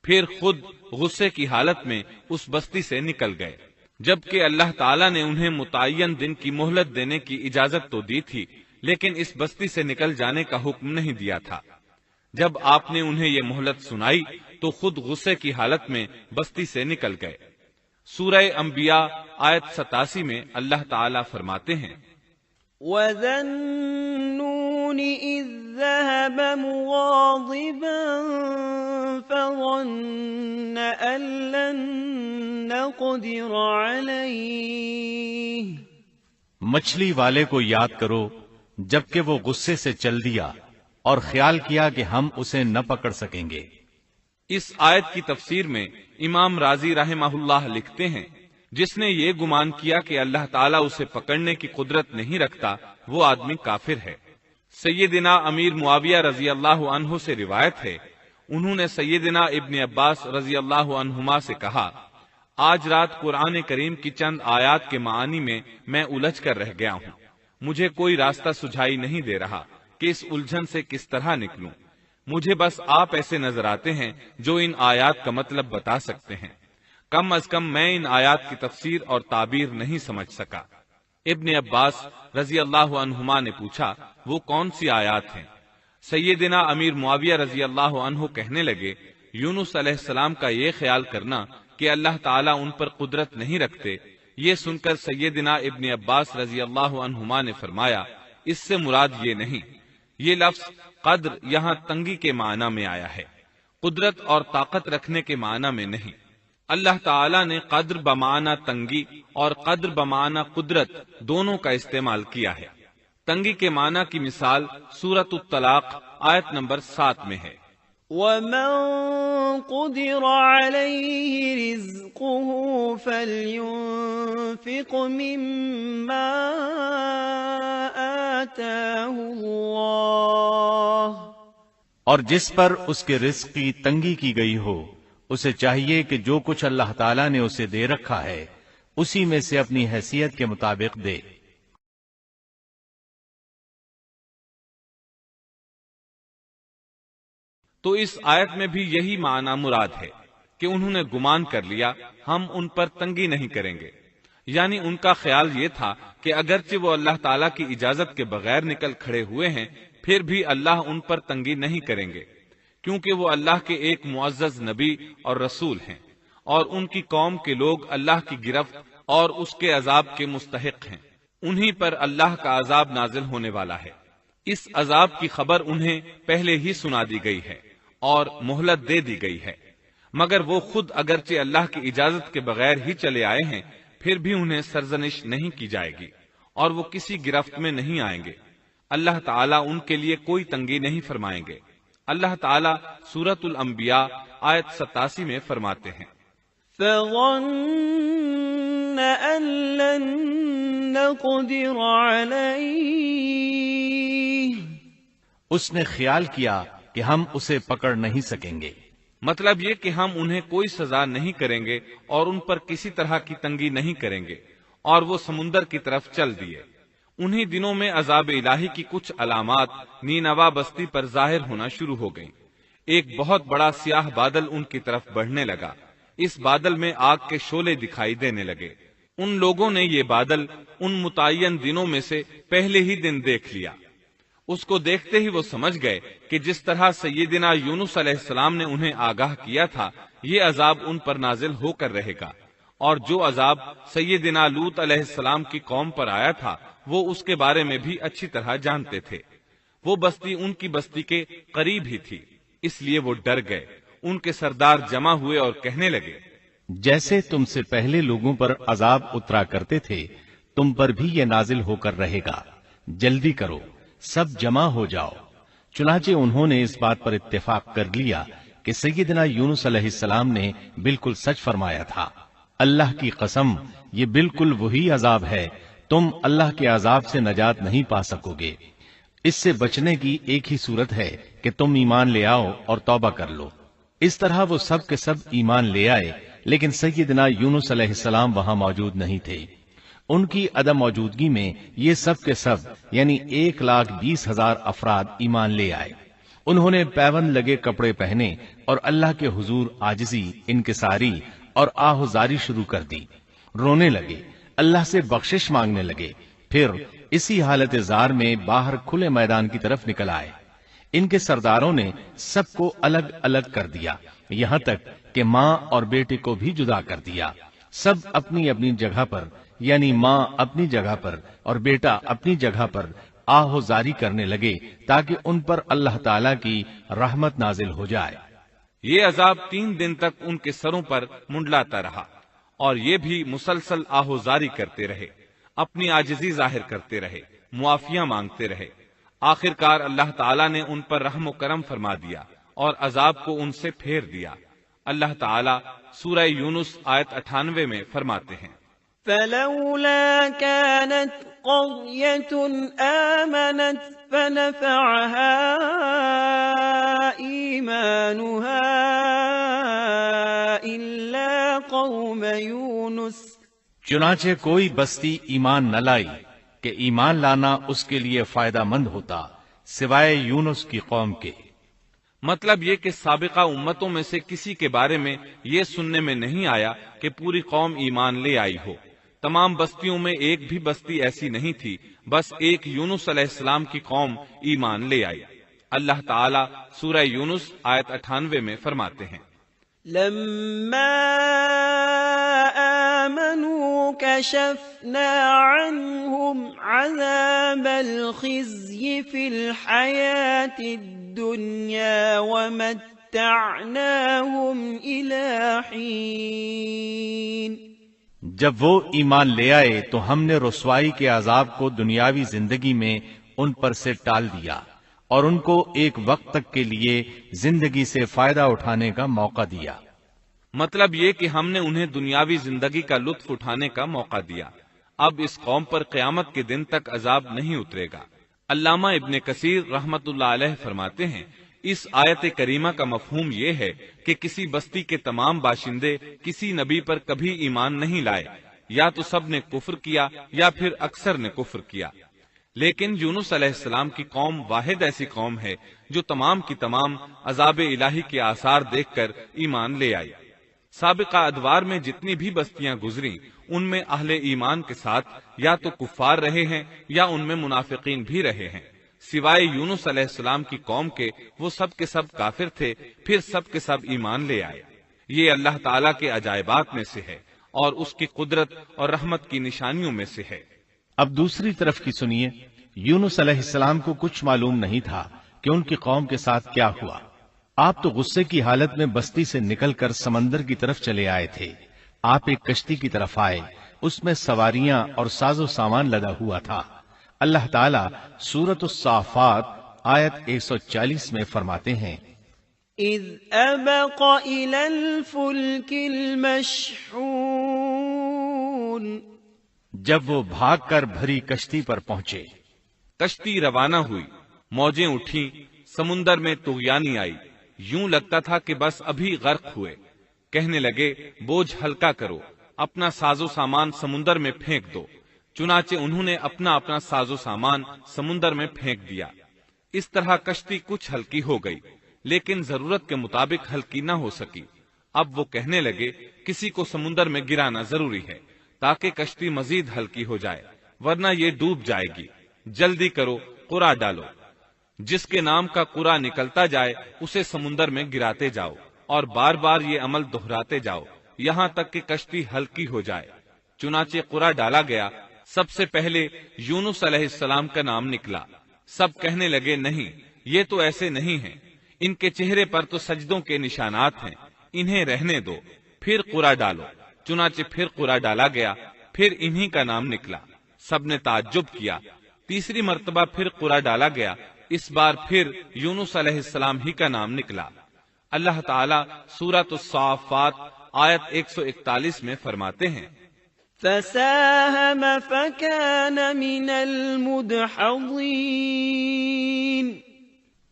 Speaker 3: پھر خود غصے کی حالت میں اس بستی سے نکل گئے، جبکہ اللہ تعالیٰ نے انہیں متعین دن کی مہلت دینے کی اجازت تو دی تھی، لیکن اس بستی سے نکل جانے کا حکم نہیں دیا تھا۔ جب آپ نے انہیں یہ مہلت سنائی تو خود غصے کی حالت میں بستی سے نکل گئے۔ سورہ انبیاء آیت 87 میں اللہ تعالیٰ فرماتے ہیں،
Speaker 4: وَذَا النُّونِ إِذ ذَهَبَ مُغَاضِبًا فَظَنَّ أَن لَّن نَّقْدِرَ عَلَيْهِ،
Speaker 2: مچھلی والے کو یاد کرو جبکہ وہ غصے سے چل دیا اور خیال کیا کہ ہم اسے نہ پکڑ سکیں گے۔
Speaker 3: اس آیت کی تفسیر میں امام رازی رحمہ اللہ لکھتے ہیں، جس نے یہ گمان کیا کہ اللہ تعالیٰ اسے پکڑنے کی قدرت نہیں رکھتا، وہ آدمی کافر ہے۔ سیدنا امیر معاویہ رضی اللہ عنہ سے روایت ہے، انہوں نے سیدنا ابن عباس رضی اللہ عنہما سے کہا، آج رات قرآن کریم کی چند آیات کے معانی میں میں الجھ کر رہ گیا ہوں، مجھے کوئی راستہ سجھائی نہیں دے رہا کہ اس الجھن سے کس طرح نکلوں۔ مجھے بس آپ ایسے نظر آتے ہیں جو ان آیات کا مطلب بتا سکتے ہیں، کم از کم میں ان آیات کی تفسیر اور تعبیر نہیں سمجھ سکا۔ ابن عباس رضی اللہ عنہما نے پوچھا وہ کون سی آیات ہیں؟ سیدنا امیر معاویہ رضی اللہ عنہ کہنے لگے یونس علیہ السلام کا یہ خیال کرنا کہ اللہ تعالیٰ ان پر قدرت نہیں رکھتے، یہ سن کر سیدنا ابن عباس رضی اللہ عنہما نے فرمایا اس سے مراد یہ نہیں، یہ لفظ قدر یہاں تنگی کے معنی میں آیا ہے، قدرت اور طاقت رکھنے کے معنی میں نہیں۔ اللہ تعالیٰ نے قدر بمعنی تنگی اور قدر بمعنی قدرت دونوں کا استعمال کیا ہے۔ تنگی کے معنی کی مثال سورۃ الطلاق آیت نمبر 7 میں ہے،
Speaker 4: وَمَن قُدِرَ عَلَيْهِ رِزْقُهُ فَلْيُنْفِقْ مِمَّا آتَاهُ اللَّهُ،
Speaker 2: اور جس پر اس کے رزق کی تنگی کی گئی ہو اسے چاہیے کہ جو کچھ اللہ تعالیٰ نے اسے دے رکھا ہے اسی میں سے اپنی حیثیت کے مطابق دے۔
Speaker 3: تو اس آیت میں بھی یہی معنی مراد ہے کہ انہوں نے گمان کر لیا ہم ان پر تنگی نہیں کریں گے، یعنی ان کا خیال یہ تھا کہ اگرچہ وہ اللہ تعالیٰ کی اجازت کے بغیر نکل کھڑے ہوئے ہیں پھر بھی اللہ ان پر تنگی نہیں کریں گے، کیونکہ وہ اللہ کے ایک معزز نبی اور رسول ہیں، اور ان کی قوم کے لوگ اللہ کی گرفت اور اس کے عذاب کے مستحق ہیں، انہی پر اللہ کا عذاب نازل ہونے والا ہے۔ اس عذاب کی خبر انہیں پہلے ہی سنا دی گئی ہے اور مہلت دے دی گئی ہے، مگر وہ خود اگرچہ اللہ کی اجازت کے بغیر ہی چلے آئے ہیں پھر بھی انہیں سرزنش نہیں کی جائے گی اور وہ کسی گرفت میں نہیں آئیں گے۔ اللہ تعالیٰ ان کے لیے کوئی تنگی نہیں فرمائیں گے۔ اللہ تعالیٰ سورۃ الانبیاء آیت 87 میں فرماتے ہیں،
Speaker 4: فَظَنَّ أَن لَّن نَّقْدِرَ عَلَيْهِ،
Speaker 2: اس نے خیال کیا کہ ہم اسے پکڑ نہیں سکیں گے،
Speaker 3: مطلب یہ کہ ہم انہیں کوئی سزا نہیں کریں گے اور ان پر کسی طرح کی تنگی نہیں کریں گے، اور وہ سمندر کی طرف چل دیے۔ انہی دنوں میں عذاب الہی کی کچھ علامات نینوا بستی پر ظاہر ہونا شروع ہو گئیں۔ ایک بہت بڑا سیاہ بادل ان کی طرف بڑھنے لگا، اس بادل میں آگ کے شعلے دکھائی دینے لگے۔ ان لوگوں نے یہ بادل ان متعین دنوں میں سے پہلے ہی دن دیکھ لیا۔ اس کو دیکھتے ہی وہ سمجھ گئے کہ جس طرح سیدنا یونس علیہ السلام نے انہیں آگاہ کیا تھا یہ عذاب ان پر نازل ہو کر رہے گا، اور جو عذاب سیدنا لوط علیہ السلام کی قوم پر آیا تھا وہ اس کے بارے میں بھی اچھی طرح جانتے تھے۔ وہ بستی ان کی بستی کے قریب ہی تھی، اس لیے وہ ڈر گئے۔ ان کے سردار جمع ہوئے اور کہنے لگے،
Speaker 2: جیسے تم سے پہلے لوگوں پر عذاب اترا کرتے تھے تم پر بھی یہ نازل ہو کر رہے گا، جلدی کرو سب جمع ہو جاؤ۔ چنانچہ انہوں نے اس بات پر اتفاق کر لیا کہ سیدنا یونس علیہ السلام نے بالکل سچ فرمایا تھا۔ اللہ کی قسم یہ بالکل وہی عذاب ہے، تم اللہ کے عذاب سے نجات نہیں پا سکو گے۔ اس سے بچنے کی ایک ہی صورت ہے کہ تم ایمان لے آؤ اور توبہ کر لو۔ اس طرح وہ سب کے سب ایمان لے آئے، لیکن سیدنا یونس علیہ السلام وہاں موجود نہیں تھے۔ ان کی عدم موجودگی میں یہ سب کے سب یعنی 1,20,000 افراد ایمان لے آئے۔ انہوں نے پیوند لگے کپڑے پہنے اور اللہ کے حضور عاجزی، انکساری اور آہوزاری شروع کر دی، رونے لگے، اللہ سے بخشش مانگنے لگے، پھر اسی حالت زار میں باہر کھلے میدان کی طرف نکل آئے۔ ان کے سرداروں نے سب کو الگ الگ کر دیا، یہاں تک کہ ماں اور بیٹے کو بھی جدا کر دیا۔ سب اپنی اپنی جگہ پر یعنی ماں اپنی جگہ پر اور بیٹا اپنی جگہ پر آہوزاری کرنے لگے تاکہ ان پر اللہ تعالیٰ کی رحمت نازل ہو جائے۔
Speaker 3: یہ عذاب 3 دن تک ان کے سروں پر منڈلاتا رہا، اور یہ بھی مسلسل آہوزاری کرتے رہے، اپنی عاجزی ظاہر کرتے رہے، معافیاں مانگتے رہے۔ آخر کار اللہ تعالیٰ نے ان پر رحم و کرم فرما دیا اور عذاب کو ان سے پھیر دیا۔ اللہ تعالیٰ سورہ یونس آیت 98 میں فرماتے ہیں،
Speaker 4: فَلَوْلَا كَانَتْ قَرْيَةٌ آمَنَتْ فَنَفَعَهَا إِيمَانُهَا إِلَّا قَوْمَ يُونُسَ،
Speaker 2: چنانچہ کوئی بستی ایمان نہ لائی کہ ایمان لانا اس کے لیے فائدہ مند ہوتا سوائے یونس کی قوم کے۔
Speaker 3: مطلب یہ کہ سابقہ امتوں میں سے کسی کے بارے میں یہ سننے میں نہیں آیا کہ پوری قوم ایمان لے آئی ہو، تمام بستیوں میں ایک بھی بستی ایسی نہیں تھی، بس ایک یونس علیہ السلام کی قوم ایمان لے آئی۔ اللہ تعالیٰ سورہ یونس آیت 98 میں فرماتے ہیں،
Speaker 4: لما آمنوا كشفنا عنهم عذاب الخزي في الحياة الدنيا ومتعناهم إلى حين۔
Speaker 2: جب وہ ایمان لے آئے تو ہم نے رسوائی کے عذاب کو دنیاوی زندگی میں ان پر سے ٹال دیا اور ان کو ایک وقت تک کے لیے زندگی سے فائدہ اٹھانے کا موقع دیا۔
Speaker 3: مطلب یہ کہ ہم نے انہیں دنیاوی زندگی کا لطف اٹھانے کا موقع دیا۔ اب اس قوم پر قیامت کے دن تک عذاب نہیں اترے گا۔ علامہ ابن کثیر رحمت اللہ علیہ فرماتے ہیں، اس آیت کریمہ کا مفہوم یہ ہے کہ کسی بستی کے تمام باشندے کسی نبی پر کبھی ایمان نہیں لائے، یا تو سب نے کفر کیا یا پھر اکثر نے کفر کیا، لیکن یونس علیہ السلام کی قوم واحد ایسی قوم ہے جو تمام کی تمام عذاب الہی کے آثار دیکھ کر ایمان لے آئی۔ سابقہ ادوار میں جتنی بھی بستیاں گزری ان میں اہل ایمان کے ساتھ یا تو کفار رہے ہیں یا ان میں منافقین بھی رہے ہیں، سوائے یونس علیہ السلام کی قوم کے وہ سب کے سب کافر تھے، پھر سب کے سب ایمان لے آئے۔ یہ اللہ تعالیٰ کے عجائبات میں سے ہے اور اس کی قدرت اور رحمت کی نشانیوں میں سے ہے۔
Speaker 2: اب دوسری طرف کی سنیے، یونس علیہ السلام کو کچھ معلوم نہیں تھا کہ ان کی قوم کے ساتھ کیا ہوا۔ آپ تو غصے کی حالت میں بستی سے نکل کر سمندر کی طرف چلے آئے تھے۔ آپ ایک کشتی کی طرف آئے، اس میں سواریاں اور ساز و سامان لدا ہوا تھا۔ اللہ تعالیٰ سورۃ الصافات آیت 140 میں فرماتے ہیں،
Speaker 4: اذ ابق الى الفلك المشحون،
Speaker 2: جب وہ بھاگ کر بھری کشتی پر پہنچے۔
Speaker 3: کشتی روانہ ہوئی، موجیں اٹھیں، سمندر میں طغیانی آئی، یوں لگتا تھا کہ بس ابھی غرق ہوئے۔ کہنے لگے بوجھ ہلکا کرو، اپنا ساز و سامان سمندر میں پھینک دو۔ چنانچہ انہوں نے اپنا اپنا ساز و سامان سمندر میں پھینک دیا۔ اس طرح کشتی کچھ ہلکی ہو گئی، لیکن ضرورت کے مطابق ہلکی نہ ہو سکی۔ اب وہ کہنے لگے کسی کو سمندر میں گرانا ضروری ہے تاکہ کشتی مزید ہلکی ہو جائے، ورنہ یہ ڈوب جائے گی۔ جلدی کرو، قرع ڈالو۔ جس کے نام کا قرع نکلتا جائے اسے سمندر میں گراتے جاؤ اور بار بار یہ عمل دہراتے جاؤ یہاں تک کہ کشتی ہلکی ہو جائے۔ چنانچہ قرع ڈالا گیا۔ سب سے پہلے یونس علیہ السلام کا نام نکلا۔ سب کہنے لگے نہیں، یہ تو ایسے نہیں ہیں، ان کے چہرے پر تو سجدوں کے نشانات ہیں، انہیں رہنے دو، پھر قرع ڈالو۔ چنانچہ پھر قرع ڈالا گیا، پھر انہی کا نام نکلا۔ سب نے تعجب کیا۔ تیسری مرتبہ پھر قرع ڈالا گیا، اس بار پھر یونس علیہ السلام ہی کا نام نکلا۔ اللہ تعالیٰ سورۃ الصافات آیت 141 میں فرماتے ہیں،
Speaker 4: فساهم فكان من المدحضين،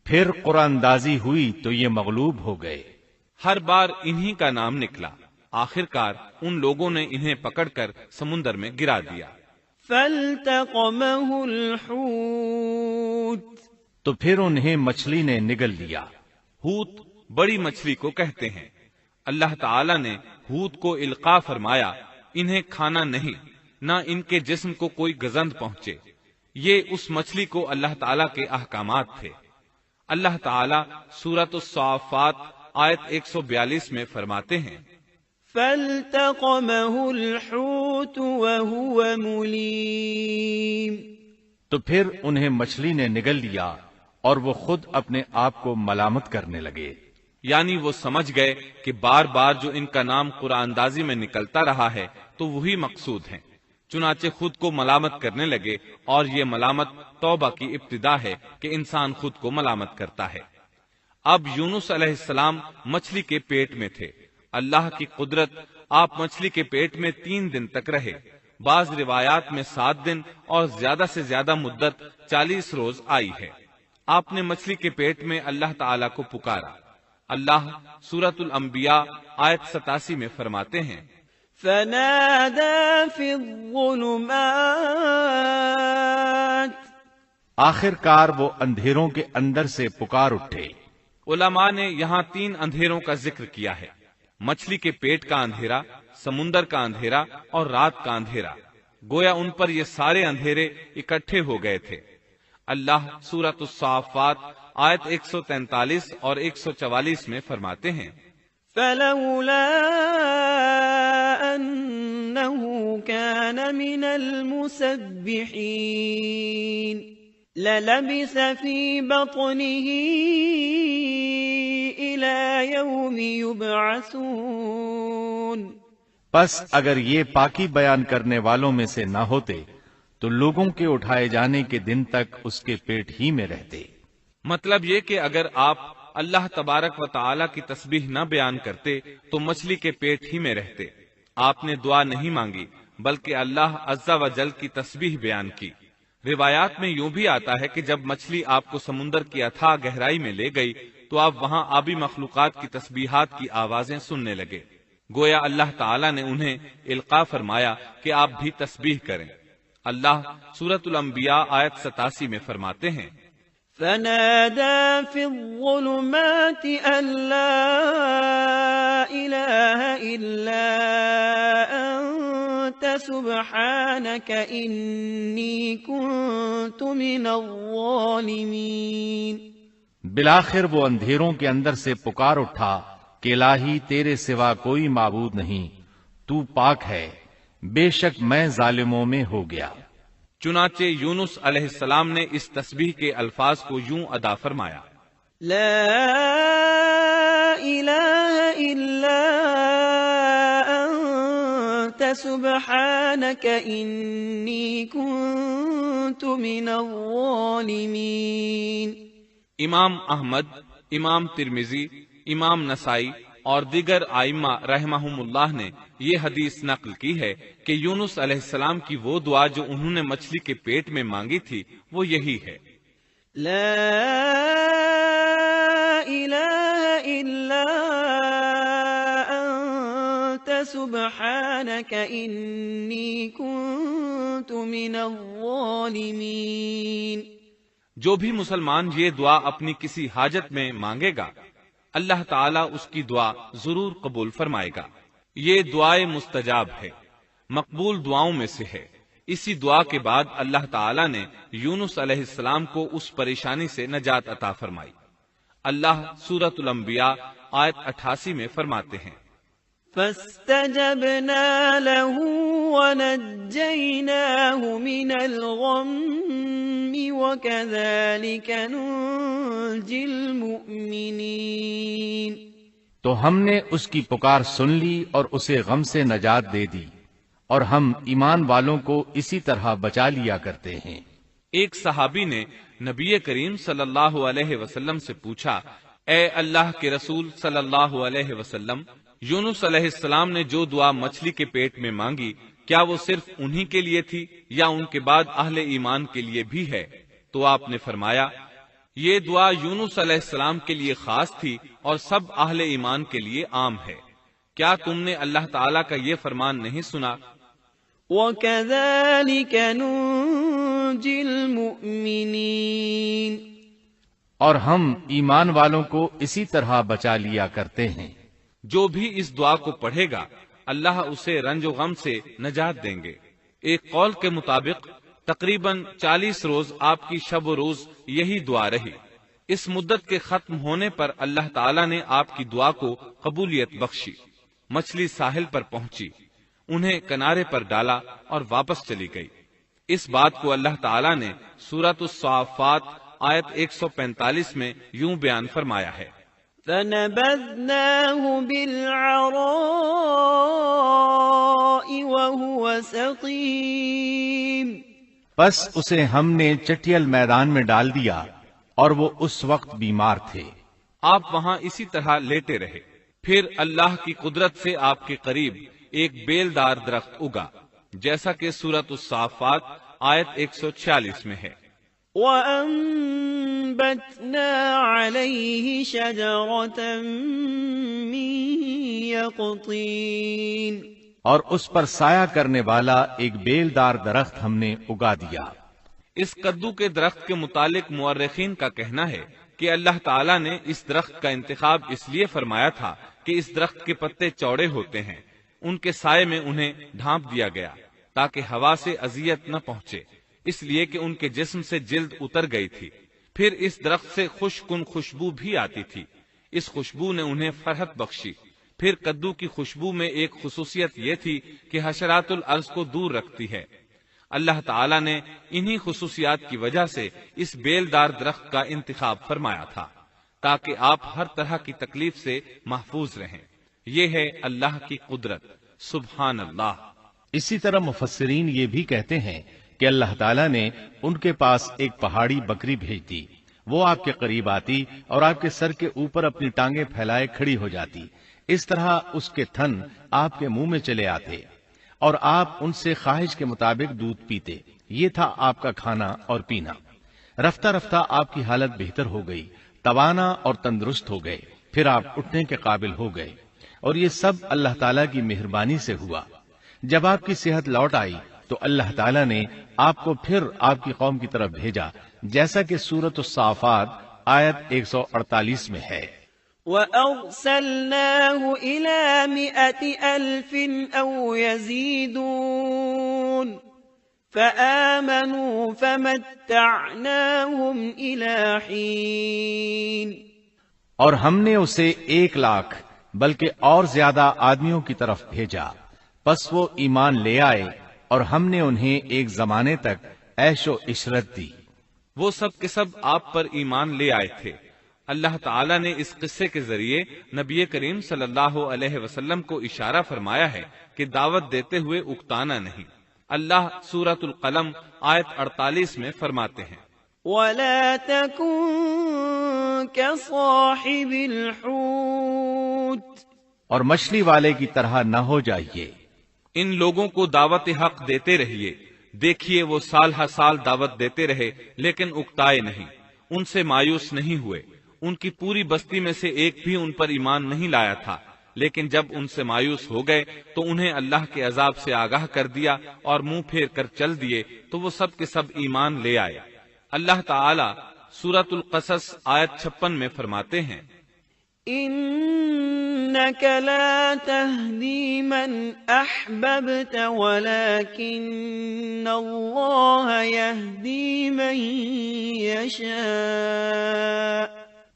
Speaker 2: پھر قرآن اندازی ہوئی تو یہ مغلوب ہو گئے۔
Speaker 3: ہر بار انہی کا نام نکلا۔ آخر کار ان لوگوں نے انہیں پکڑ کر سمندر میں گرا دیا۔
Speaker 4: فالتقمه الحوت،
Speaker 2: تو پھر انہیں مچھلی نے نگل لیا۔
Speaker 3: حوت بڑی مچھلی کو کہتے ہیں۔ اللہ تعالیٰ نے حوت کو القاء فرمایا، انہیں کھانا نہیں، نہ ان کے جسم کو کوئی گزند پہنچے۔ یہ اس مچھلی کو اللہ تعالیٰ کے احکامات تھے۔ اللہ تعالیٰ سورۃ الصافات آیت 142 میں فرماتے ہیں،
Speaker 4: فالتقمه الحوت وهو مليم،
Speaker 2: تو پھر انہیں مچھلی نے نگل لیا اور وہ خود اپنے آپ کو ملامت کرنے لگے۔
Speaker 3: یعنی وہ سمجھ گئے کہ بار بار جو ان کا نام قرآن اندازی میں نکلتا رہا ہے تو وہی مقصود ہیں، چنانچہ خود کو ملامت کرنے لگے، اور یہ ملامت توبہ کی ابتدا ہے کہ انسان خود کو ملامت کرتا ہے۔ اب یونس علیہ السلام مچھلی کے پیٹ میں تھے۔ اللہ کی قدرت، آپ مچھلی کے پیٹ میں 3 دن تک رہے، بعض روایات میں 7 دن اور زیادہ سے زیادہ مدت 40 روز آئی ہے۔ آپ نے مچھلی کے پیٹ میں اللہ تعالیٰ کو پکارا۔ اللہ سورۃ الانبیاء آیت 87 میں فرماتے ہیں،
Speaker 4: فنادى في الظلمات،
Speaker 2: آخر کار وہ اندھیروں کے اندر سے پکار اٹھے۔
Speaker 3: علماء نے یہاں 3 اندھیروں کا ذکر کیا ہے، مچھلی کے پیٹ کا اندھیرا، سمندر کا اندھیرا اور رات کا اندھیرا، گویا ان پر یہ سارے اندھیرے اکٹھے ہو گئے تھے۔ اللہ سورۃ الصافات آیت 143 اور 144 میں فرماتے ہیں،
Speaker 4: فلولا أنه كان من المسبحين للبث في بطنه إلى يوم يبعثون۔
Speaker 2: پس اگر یہ پاکی بیان کرنے والوں میں سے نہ ہوتے تو لوگوں کے اٹھائے جانے کے دن تک اس کے پیٹ ہی میں رہتے۔
Speaker 3: مطلب یہ کہ اگر آپ اللہ تبارک و تعالی کی تسبیح نہ بیان کرتے تو مچھلی کے پیٹ ہی میں رہتے۔ آپ نے دعا نہیں مانگی بلکہ اللہ عز و جل کی تسبیح بیان کی۔ روایات میں یوں بھی آتا ہے کہ جب مچھلی آپ کو سمندر کی اتھاہ گہرائی میں لے گئی تو آپ وہاں آبی مخلوقات کی تسبیحات کی آوازیں سننے لگے، گویا اللہ تعالی نے انہیں القاء فرمایا کہ آپ بھی تسبیح کریں۔ اللہ سورۃ الانبیاء آیت 87 میں فرماتے ہیں،
Speaker 4: فنادى في الظلمات أن لا إله إلا أنت سبحانك إني كنت من الظالمين۔
Speaker 2: بالآخر وہ اندھیروں کے اندر سے پکار اٹھا کہ الہی تیرے سوا کوئی معبود نہیں، تو پاک ہے، بے شک میں ظالموں میں ہو گیا۔
Speaker 3: چنانچہ یونس علیہ السلام نے اس تسبیح کے الفاظ کو یوں ادا فرمایا،
Speaker 4: لا إله إلا أنت سبحانك إني كنت من الظالمين۔
Speaker 3: امام احمد، امام ترمذی، امام نسائی اور دیگر ائمہ رحمہم اللہ نے یہ حدیث نقل کی ہے کہ یونس علیہ السلام کی وہ دعا جو انہوں نے مچھلی کے پیٹ میں مانگی تھی وہ یہی ہے،
Speaker 4: لا إله إلا أنت سبحانك إني كنت من الظالمين۔
Speaker 3: جو بھی مسلمان یہ دعا اپنی کسی حاجت میں مانگے گا اللہ تعالیٰ اس کی دعا ضرور قبول فرمائے گا۔ یہ دعائے مستجاب ہے، مقبول دعاؤں میں سے ہے۔ اسی دعا کے بعد اللہ تعالیٰ نے یونس علیہ السلام کو اس پریشانی سے نجات عطا فرمائی۔ اللہ سورۃ الانبیاء آیت 88 میں فرماتے ہیں،
Speaker 4: فاستجبنا له ونجيناه من الغم وكذلك ننجي المؤمنين۔
Speaker 2: تو ہم نے اس کی پکار سن لی اور اسے غم سے نجات دے دی، اور ہم ایمان والوں کو اسی طرح بچا لیا کرتے ہیں۔
Speaker 3: ایک صحابی نے نبی کریم صلی اللہ علیہ وسلم سے پوچھا، اے اللہ کے رسول صلی اللہ علیہ وسلم، یونس علیہ السلام نے جو دعا مچھلی کے پیٹ میں مانگی کیا وہ صرف انہی کے لیے تھی یا ان کے بعد اہل ایمان کے لیے بھی ہے؟ تو آپ نے فرمایا، یہ دعا یونس علیہ السلام کے لیے خاص تھی اور سب اہل ایمان کے لیے عام ہے۔ کیا تم نے اللہ تعالیٰ کا یہ فرمان نہیں سنا؟
Speaker 4: وَكَذَلِكَ نُنْجِي الْمُؤْمِنِينَ۔
Speaker 2: اور ہم ایمان والوں کو اسی طرح بچا لیا کرتے ہیں۔
Speaker 3: جو بھی اس دعا کو پڑھے گا اللہ اسے رنج و غم سے نجات دیں گے۔ ایک قول کے مطابق تقریباً 40 روز آپ کی شب و روز یہی دعا رہی۔ اس مدت کے ختم ہونے پر اللہ تعالیٰ نے آپ کی دعا کو قبولیت بخشی۔ مچھلی ساحل پر پہنچی، انہیں کنارے پر ڈالا اور واپس چلی گئی۔ اس بات کو اللہ تعالیٰ نے سورۃ الصافات آیت 145 میں یوں بیان فرمایا ہے،
Speaker 4: فَنَبَذْنَاهُ بِالْعَرَاءِ وَهُوَ سَقِيمٌ۔
Speaker 2: پس اسے ہم نے چٹیل میدان میں ڈال دیا اور وہ اس وقت بیمار تھے۔
Speaker 3: آپ وہاں اسی طرح لیٹے رہے۔ پھر اللہ کی قدرت سے آپ کے قریب ایک بیلدار درخت اگا، جیسا کہ سورۃ الصافات آیت 146 میں ہے،
Speaker 4: وَأَنبَتْنَا عَلَيْهِ شَجَرَةً مِّن يَقْطِينٍ۔
Speaker 2: اور اس پر سایہ کرنے والا ایک بیلدار درخت ہم نے اگا دیا۔
Speaker 3: اس کدو کے درخت کے متعلق مورخین کا کہنا ہے کہ اللہ تعالیٰ نے اس درخت کا انتخاب اس لیے فرمایا تھا کہ اس درخت کے پتے چوڑے ہوتے ہیں، ان کے سائے میں انہیں ڈھانپ دیا گیا تاکہ ہوا سے اذیت نہ پہنچے، اس لیے کہ ان کے جسم سے جلد اتر گئی تھی۔ پھر اس درخت سے خوشکن خوشبو بھی آتی تھی، اس خوشبو نے انہیں فرحت بخشی۔ پھر کدو کی خوشبو میں ایک خصوصیت یہ تھی کہ حشرات الارض کو دور رکھتی ہے۔ اللہ تعالیٰ نے انہی خصوصیات کی وجہ سے اس بیلدار درخت کا انتخاب فرمایا تھا تاکہ آپ ہر طرح کی تکلیف سے محفوظ رہیں۔ یہ ہے اللہ کی قدرت، سبحان اللہ۔
Speaker 2: اسی طرح مفسرین یہ بھی کہتے ہیں کہ اللہ تعالیٰ نے ان کے پاس ایک پہاڑی بکری بھیج دی، وہ آپ کے قریب آتی اور آپ کے سر کے اوپر اپنی ٹانگیں پھیلائے کھڑی ہو جاتی، اس طرح اس کے تھن آپ کے منہ میں چلے آتے اور آپ ان سے خواہش کے مطابق دودھ پیتے۔ یہ تھا آپ کا کھانا اور پینا۔ رفتہ رفتہ آپ کی حالت بہتر ہو گئی، توانا اور تندرست ہو گئے، پھر آپ اٹھنے کے قابل ہو گئے، اور یہ سب اللہ تعالیٰ کی مہربانی سے ہوا۔ جب آپ کی صحت لوٹ آئی تو اللہ تعالیٰ نے آپ کو پھر آپ کی قوم کی طرف بھیجا، جیسا کہ سورۃ الصافات آیت 148 میں ہے۔
Speaker 4: وَأَرْسَلْنَاهُ إِلَى 100,000 أَوْ يَزِيدُونَ فَآمَنُوا فَمَتَّعْنَاهُمْ إِلَى حِينٍ۔
Speaker 2: اور ہم نے اسے 1,00,000 بلکہ اور زیادہ آدمیوں کی طرف بھیجا، پس وہ ایمان لے آئے اور ہم نے انہیں ایک زمانے تک عیش و عشرت دی۔
Speaker 3: وہ سب کے سب آپ پر ایمان لے آئے تھے۔ اللہ تعالیٰ نے اس قصے کے ذریعے نبی کریم صلی اللہ علیہ وسلم کو اشارہ فرمایا ہے کہ دعوت دیتے ہوئے اکتانا نہیں۔ اللہ سورۃ القلم آیت 48 میں فرماتے ہیں،
Speaker 4: وَلَا تَكُن كَصَاحِبِ الْحُوتِ،
Speaker 2: اور مچھلی والے کی طرح نہ ہو جائیے۔
Speaker 3: ان لوگوں کو دعوت حق دیتے رہیے۔ دیکھیے وہ سال ہر سال دعوت دیتے رہے لیکن اکتائے نہیں، ان سے مایوس نہیں ہوئے۔ ان کی پوری بستی میں سے ایک بھی ان پر ایمان نہیں لایا تھا، لیکن جب ان سے مایوس ہو گئے تو انہیں اللہ کے عذاب سے آگاہ کر دیا اور منہ پھیر کر چل دیے تو وہ سب کے سب ایمان لے آئے۔ اللہ تعالی سورۃ القصص آیت 56 میں فرماتے ہیں،
Speaker 4: إِنَّكَ لَا تَهْدِي مَنْ أَحْبَبْتَ وَلَكِنَّ اللَّهَ يَهْدِي مَنْ يَشَاءُ۔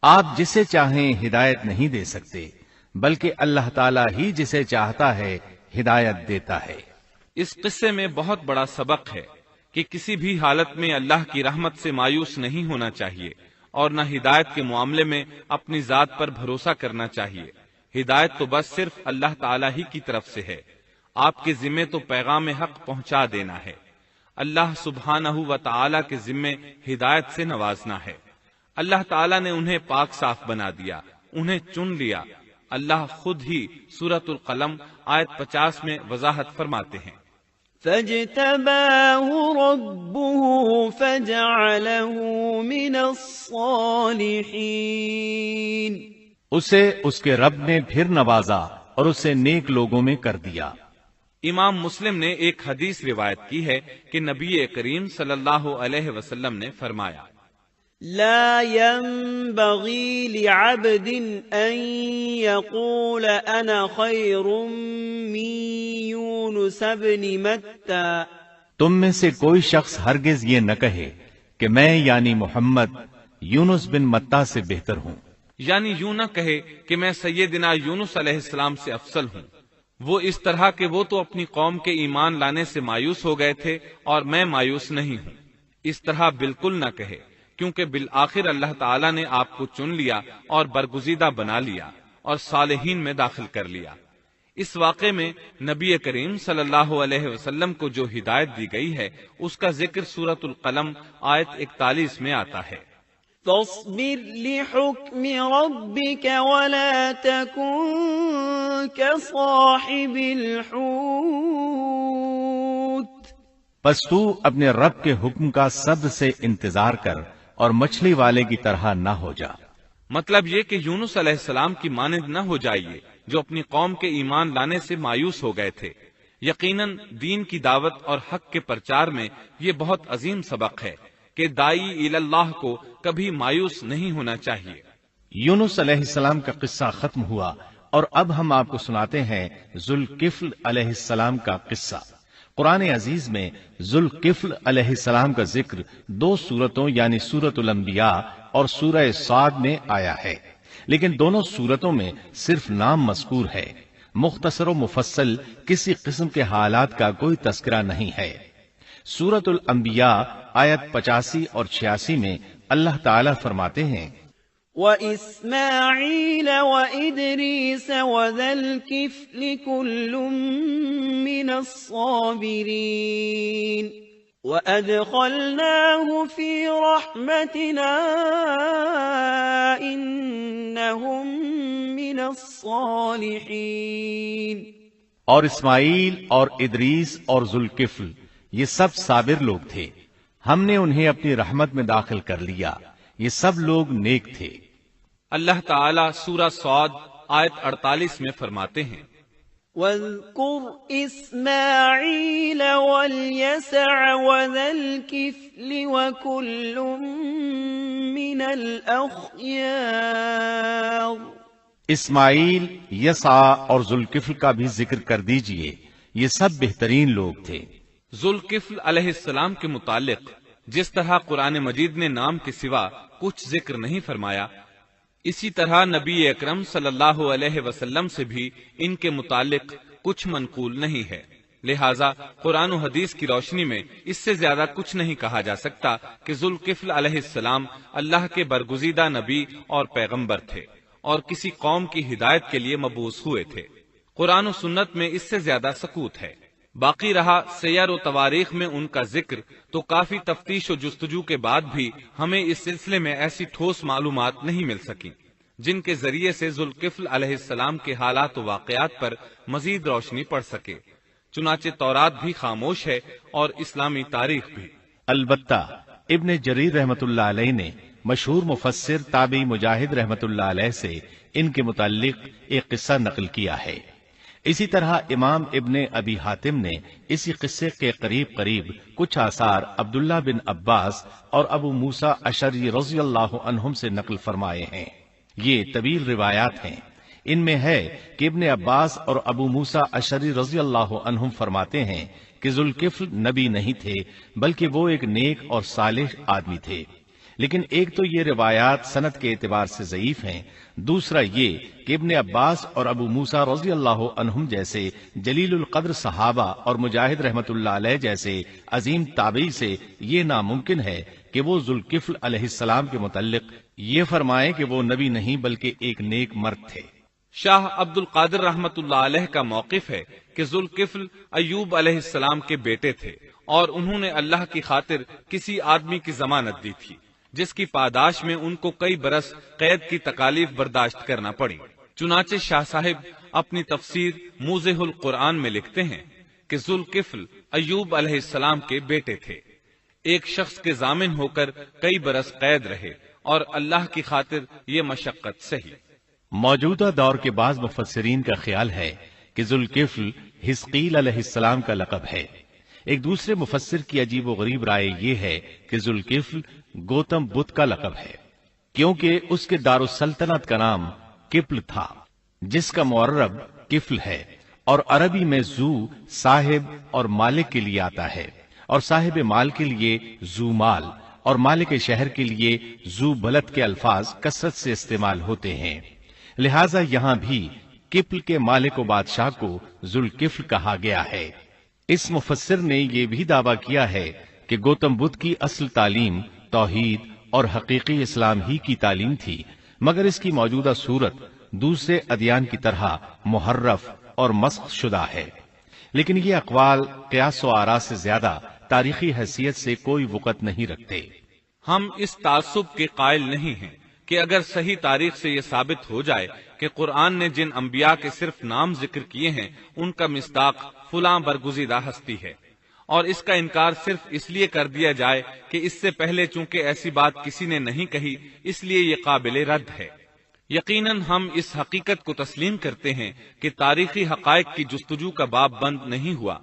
Speaker 2: آپ جسے چاہیں ہدایت نہیں دے سکتے، بلکہ اللہ تعالیٰ ہی جسے چاہتا ہے ہدایت دیتا ہے۔
Speaker 3: اس قصے میں بہت بڑا سبق ہے کہ کسی بھی حالت میں اللہ کی رحمت سے مایوس نہیں ہونا چاہیے اور نہ ہدایت کے معاملے میں اپنی ذات پر بھروسہ کرنا چاہیے۔ ہدایت تو بس صرف اللہ تعالیٰ ہی کی طرف سے ہے، آپ کے ذمے تو پیغام حق پہنچا دینا ہے۔ اللہ سبحانہ و تعالیٰ کے ذمے ہدایت سے نوازنا ہے۔ اللہ تعالیٰ نے انہیں پاک صاف بنا دیا، انہیں چن لیا۔ اللہ خود ہی سورۃ القلم آیت 50 میں وضاحت فرماتے ہیں،
Speaker 4: فاجتباه ربه فجعله من الصالحين۔
Speaker 2: اسے اس کے رب نے پھر نوازا اور اسے نیک لوگوں میں کر دیا۔
Speaker 3: امام مسلم نے ایک حدیث روایت کی ہے کہ نبی کریم صلی اللہ علیہ وسلم نے فرمایا،
Speaker 4: لا ينبغي لعبد أن يقول أنا خير من يونس بن متى۔
Speaker 2: تم میں سے کوئی شخص ہرگز یہ نہ کہے کہ میں یعنی محمد یونس بن متا سے بہتر ہوں،
Speaker 3: یعنی یوں نہ کہے کہ میں سیدنا یونس علیہ السلام سے افضل ہوں۔ وہ اس طرح کہ وہ تو اپنی قوم کے ایمان لانے سے مایوس ہو گئے تھے اور میں مایوس نہیں ہوں، اس طرح بالکل نہ کہے، کیونکہ بالآخر اللہ تعالیٰ نے آپ کو چن لیا اور برگزیدہ بنا لیا اور صالحین میں داخل کر لیا۔ اس واقعے میں نبی کریم صلی اللہ علیہ وسلم کو جو ہدایت دی گئی ہے اس کا ذکر سورۃ القلم آیت 41 میں آتا ہے،
Speaker 4: فاصبر لحكم ربك ولا تكن كصاحب الحوت۔
Speaker 2: پس تو اپنے رب کے حکم کا صبر سے انتظار کر اور مچھلی والے کی طرح نہ ہو جا۔
Speaker 3: مطلب یہ کہ یونس علیہ السلام کی مانند نہ ہو جائیے جو اپنی قوم کے ایمان لانے سے مایوس ہو گئے تھے۔ یقیناً دین کی دعوت اور حق کے پرچار میں یہ بہت عظیم سبق ہے کہ دائی اللہ کو کبھی مایوس نہیں ہونا چاہیے۔
Speaker 2: یونس علیہ السلام کا قصہ ختم ہوا اور اب ہم آپ کو سناتے ہیں ذوالکفل علیہ السلام کا قصہ۔ قرآن عزیز میں ذوالکفل علیہ السلام کا ذکر 2 سورتوں یعنی سورۃ الانبیاء اور سورہ صاد میں آیا ہے، لیکن دونوں سورتوں میں صرف نام مذکور ہے، مختصر و مفصل کسی قسم کے حالات کا کوئی تذکرہ نہیں ہے۔ سورۃ الانبیاء آیت 85 اور 86 میں اللہ تعالی فرماتے ہیں
Speaker 4: وَإِسْمَاعِيلَ وَإِدْرِيسَ وَذَا الْكِفْلِ كُلٌّ مِّنَ الصَّابِرِينَ وَأَدْخَلْنَاهُ فِي رَحْمَتِنَا إِنَّهُم مِّنَ الصَّالِحِينَ۔
Speaker 2: اور اسماعیل اور ادریس اور ذوالکفل یہ سب صابر لوگ تھے، ہم نے انہیں اپنی رحمت میں داخل کر لیا، یہ سب لوگ نیک تھے۔
Speaker 3: اللہ تعالیٰ سورہ صاد آیت 48 میں فرماتے ہیں
Speaker 4: وَاذْكُرْ إِسْمَاعِيلَ وَالْيَسَعَ وَذَا الْكِفْلِ وَكُلٌّ مِّنَ الْأَخْيَارِ۔
Speaker 2: اسماعیل، یسع اور ذوالکفل کا بھی ذکر کر دیجئے، یہ سب بہترین لوگ تھے۔
Speaker 3: ذوالکفل علیہ السلام کے متعلق جس طرح قرآن مجید نے نام کے سوا کچھ ذکر نہیں فرمایا، اسی طرح نبی اکرم صلی اللہ علیہ وسلم سے بھی ان کے متعلق کچھ منقول نہیں ہے، لہٰذا قرآن و حدیث کی روشنی میں اس سے زیادہ کچھ نہیں کہا جا سکتا کہ ذوالکفل علیہ السلام اللہ کے برگزیدہ نبی اور پیغمبر تھے اور کسی قوم کی ہدایت کے لیے مبعوث ہوئے تھے۔ قرآن و سنت میں اس سے زیادہ سکوت ہے۔ باقی رہا سیر و تواریخ میں ان کا ذکر، تو کافی تفتیش و جستجو کے بعد بھی ہمیں اس سلسلے میں ایسی ٹھوس معلومات نہیں مل سکیں جن کے ذریعے سے ذوالکفل علیہ السلام کے حالات و واقعات پر مزید روشنی پڑ سکے۔ چنانچہ تورات بھی خاموش ہے اور اسلامی تاریخ بھی۔
Speaker 2: البتہ ابن جریر رحمت اللہ علیہ نے مشہور مفسر تابعی مجاہد رحمت اللہ علیہ سے ان کے متعلق ایک قصہ نقل کیا ہے۔ اسی طرح امام ابن ابی حاتم نے اسی قصے کے قریب کچھ آثار عبداللہ بن عباس اور ابو موسیٰ اشعری رضی اللہ عنہم سے نقل فرمائے ہیں۔ یہ طویل روایات ہیں۔ ان میں ہے کہ ابن عباس اور ابو موسیٰ اشعری رضی اللہ عنہم فرماتے ہیں کہ ذوالکفل نبی نہیں تھے بلکہ وہ ایک نیک اور صالح آدمی تھے، لیکن ایک تو یہ روایات سند کے اعتبار سے ضعیف ہیں، دوسرا یہ کہ ابن عباس اور ابو موسیٰ رضی اللہ عنہم جیسے جلیل القدر صحابہ اور مجاہد رحمت اللہ علیہ جیسے عظیم تابعی سے یہ ناممکن ہے کہ وہ ذوالکفل علیہ السلام کے متعلق یہ فرمائے کہ وہ نبی نہیں بلکہ ایک نیک مرد تھے۔
Speaker 3: شاہ عبد القادر رحمت اللہ علیہ کا موقف ہے کہ ذوالکفل ایوب علیہ السلام کے بیٹے تھے اور انہوں نے اللہ کی خاطر کسی آدمی کی ضمانت دی تھی جس کی پاداش میں ان کو کئی برس قید کی تکالیف برداشت کرنا پڑی۔ چنانچہ شاہ صاحب اپنی تفسیر موضح القرآن میں لکھتے ہیں کہ ذوالکفل ایوب علیہ السلام کے بیٹے تھے، ایک شخص کے ضامن ہو کر کئی برس قید رہے اور اللہ کی خاطر یہ مشقت سہی۔
Speaker 2: موجودہ دور کے بعض مفسرین کا خیال ہے کہ ذوالکفل حزقیل علیہ السلام کا لقب ہے۔ ایک دوسرے مفسر کی عجیب و غریب رائے یہ ہے کہ ذوالکفل گوتم بدھ کا لقب ہے، کیونکہ اس کے دارالسلطنت کا نام کفل تھا جس کا معرب کفل ہے، اور عربی میں ذو صاحب اور مالک کے لیے آتا ہے، اور صاحب مال کے لیے ذو مال اور مالک شہر کے لیے ذو بلد کے الفاظ کثرت سے استعمال ہوتے ہیں، لہذا یہاں بھی کفل کے مالک و بادشاہ کو ذوالکفل کہا گیا ہے۔ اس مفسر نے یہ بھی دعویٰ کیا ہے کہ گوتم بدھ کی اصل تعلیم توحید اور حقیقی اسلام ہی کی تعلیم تھی، مگر اس کی موجودہ صورت دوسرے ادیان کی طرح محرف اور مسخ شدہ ہے، لیکن یہ اقوال قیاس و آراء سے زیادہ تاریخی حیثیت سے کوئی وقت نہیں رکھتے۔
Speaker 3: ہم اس تعصب کے قائل نہیں ہیں کہ اگر صحیح تاریخ سے یہ ثابت ہو جائے کہ قرآن نے جن انبیاء کے صرف نام ذکر کیے ہیں ان کا مصداق فلاں برگزیدہ ہستی ہے، اور اس کا انکار صرف اس لیے کر دیا جائے کہ اس سے پہلے چونکہ ایسی بات کسی نے نہیں کہی اس لیے یہ قابل رد ہے۔ یقیناً ہم اس حقیقت کو تسلیم کرتے ہیں کہ تاریخی حقائق کی جستجو کا باب بند نہیں ہوا،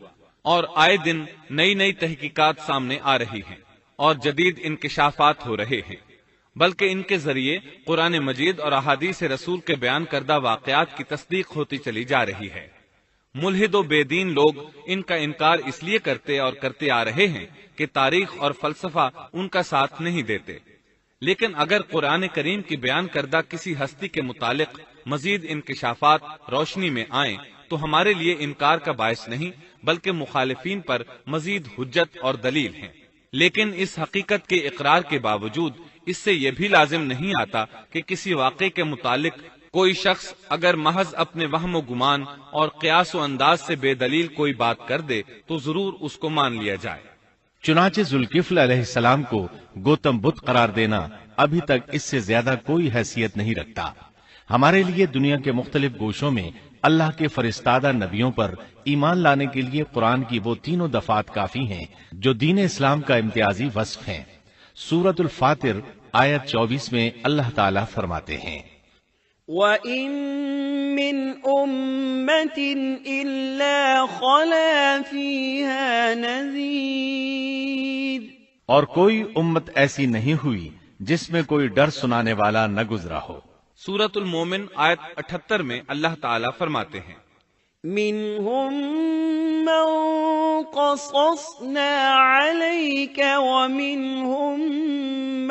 Speaker 3: اور آئے دن نئی نئی تحقیقات سامنے آ رہی ہیں اور جدید انکشافات ہو رہے ہیں، بلکہ ان کے ذریعے قرآن مجید اور احادیث رسول کے بیان کردہ واقعات کی تصدیق ہوتی چلی جا رہی ہے۔ ملحد و بے دین لوگ ان کا انکار اس لیے کرتے اور کرتے آ رہے ہیں کہ تاریخ اور فلسفہ ان کا ساتھ نہیں دیتے، لیکن اگر قرآن کریم کی بیان کردہ کسی ہستی کے متعلق مزید انکشافات روشنی میں آئیں تو ہمارے لیے انکار کا باعث نہیں بلکہ مخالفین پر مزید حجت اور دلیل ہیں۔ لیکن اس حقیقت کے اقرار کے باوجود اس سے یہ بھی لازم نہیں آتا کہ کسی واقعے کے متعلق کوئی شخص اگر محض اپنے وہم و گمان اور قیاس و انداز سے بے دلیل کوئی بات کر دے تو ضرور اس کو مان لیا جائے۔
Speaker 2: چنانچہ ذوالکفل علیہ السلام کو گوتم بدھ قرار دینا ابھی تک اس سے زیادہ کوئی حیثیت نہیں رکھتا۔ ہمارے لیے دنیا کے مختلف گوشوں میں اللہ کے فرستادہ نبیوں پر ایمان لانے کے لیے قرآن کی وہ تینوں دفعات کافی ہیں جو دین اسلام کا امتیازی وصف ہیں۔ سورۃ الفاطر آیت 24 میں اللہ تعالیٰ فرماتے ہیں،
Speaker 4: وَإِن مِّنْ أُمَّةٍ إِلَّا خَلَا فِيهَا نَذِيرٌ،
Speaker 2: اور کوئی امت ایسی نہیں ہوئی جس میں کوئی ڈر سنانے والا نہ گزرا ہو۔
Speaker 3: سورۃ المومن آیت 78 میں اللہ تعالیٰ فرماتے ہیں،
Speaker 4: مِّنْهُم مَّن قَصَصْنَا عَلَيْكَ وَمِنْهُم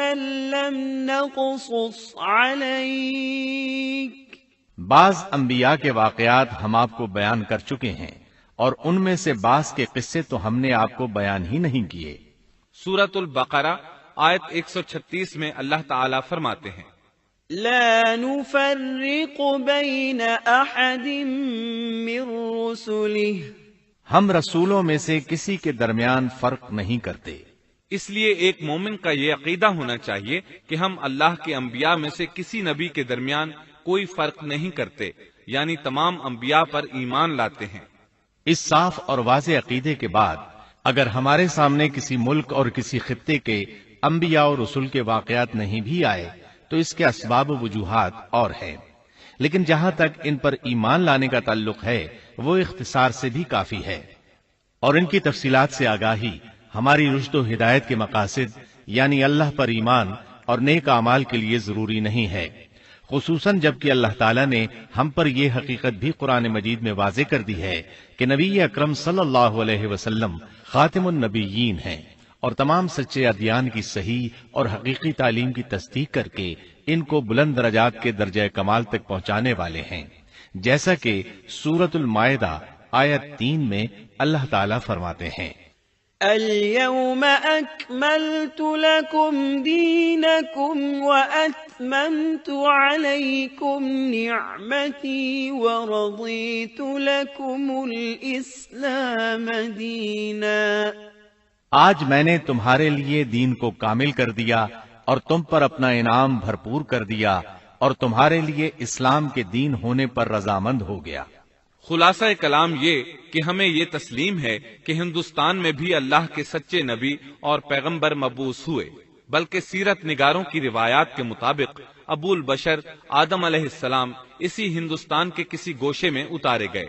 Speaker 4: مَّن لَّمْ نَقْصُصْ عَلَيْكَ،
Speaker 2: بعض انبیاء کے واقعات ہم آپ کو بیان کر چکے ہیں اور ان میں سے بعض کے قصے تو ہم نے آپ کو بیان ہی نہیں کیے۔
Speaker 3: سورۃ البقرہ آیت 136 میں اللہ تعالیٰ فرماتے ہیں،
Speaker 4: لا نفرق بین احد من رسله،
Speaker 2: ہم رسولوں میں سے کسی کے درمیان فرق نہیں کرتے۔
Speaker 3: اس لیے ایک مومن کا یہ عقیدہ ہونا چاہیے کہ ہم اللہ کے انبیاء میں سے کسی نبی کے درمیان کوئی فرق نہیں کرتے، یعنی تمام انبیاء پر ایمان لاتے ہیں۔
Speaker 2: اس صاف اور واضح عقیدے کے بعد اگر ہمارے سامنے کسی ملک اور کسی خطے کے انبیاء اور رسول کے واقعات نہیں بھی آئے تو اس کے اسباب و وجوہات اور ہیں، لیکن جہاں تک ان پر ایمان لانے کا تعلق ہے وہ اختصار سے بھی کافی ہے، اور ان کی تفصیلات سے آگاہی ہماری رشد و ہدایت کے مقاصد یعنی اللہ پر ایمان اور نیک اعمال کے لیے ضروری نہیں ہے، خصوصاً جبکہ اللہ تعالیٰ نے ہم پر یہ حقیقت بھی قرآن مجید میں واضح کر دی ہے کہ نبی اکرم صلی اللہ علیہ وسلم خاتم النبیین ہیں اور تمام سچے ادیان کی صحیح اور حقیقی تعلیم کی تصدیق کر کے ان کو بلند درجات کے درجہ کمال تک پہنچانے والے ہیں، جیسا کہ سورۃ المائدہ آیت 3 میں اللہ تعالیٰ فرماتے ہیں،
Speaker 4: اليوم اکملت لکم دینکم واتممت علیکم نعمتی ورضیت لکم الاسلام دینا،
Speaker 2: آج میں نے تمہارے لیے دین کو کامل کر دیا اور تم پر اپنا انعام بھرپور کر دیا اور تمہارے لیے اسلام کے دین ہونے پر رضامند ہو گیا۔
Speaker 3: خلاصہ کلام یہ کہ ہمیں یہ تسلیم ہے کہ ہندوستان میں بھی اللہ کے سچے نبی اور پیغمبر مبعوث ہوئے، بلکہ سیرت نگاروں کی روایات کے مطابق ابو البشر آدم علیہ السلام اسی ہندوستان کے کسی گوشے میں اتارے گئے،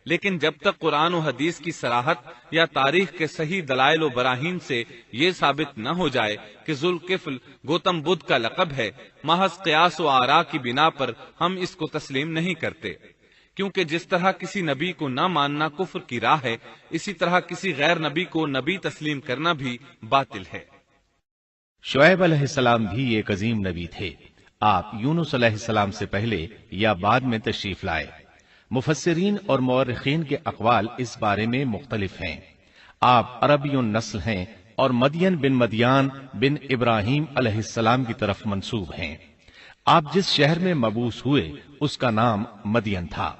Speaker 3: لیکن جب تک قرآن و حدیث کی صراحت یا تاریخ کے صحیح دلائل و براہین سے یہ ثابت نہ ہو جائے کہ ذوالکفل گوتم بدھ کا لقب ہے، محض قیاس و آراء کی بنا پر ہم اس کو تسلیم نہیں کرتے، کیونکہ جس طرح کسی نبی کو نہ ماننا کفر کی راہ ہے، اسی طرح کسی غیر نبی کو نبی تسلیم کرنا بھی باطل ہے۔
Speaker 2: شعیب علیہ السلام بھی ایک عظیم نبی تھے، آپ یونس علیہ السلام سے پہلے یا بعد میں تشریف لائے۔ مفسرین اور مورخین کے اقوال اس بارے میں مختلف ہیں۔ آپ عربی النسل ہیں اور مدین بن مدیان بن ابراہیم علیہ السلام کی طرف منسوب ہیں۔ آپ جس شہر میں مبعوث ہوئے اس کا نام مدین تھا،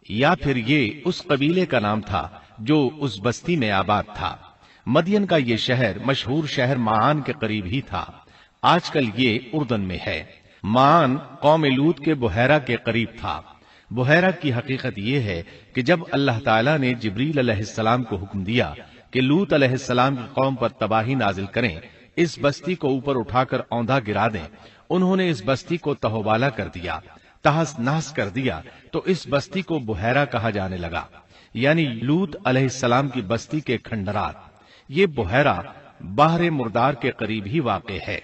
Speaker 2: یا پھر یہ اس قبیلے کا نام تھا جو اس بستی میں آباد تھا۔ مدین کا یہ شہر مشہور شہر معان کے قریب ہی تھا، آج کل یہ اردن میں ہے۔ معان قوم لوط کے بحیرہ کے قریب تھا۔ بحیرہ کی حقیقت یہ ہے کہ جب اللہ تعالیٰ نے جبریل علیہ السلام کو حکم دیا کہ لوط علیہ السلام کی قوم پر تباہی نازل کریں، اس بستی کو اوپر اٹھا کر اوندھا گرا دیں، انہوں نے اس بستی کو تہوبالا کر دیا، تہس نہس کر دیا، تو اس بستی کو بحیرہ کہا جانے لگا، یعنی لوط علیہ السلام کی بستی کے کھنڈرات۔ یہ بحیرہ بحر مردار کے قریب ہی واقع ہے۔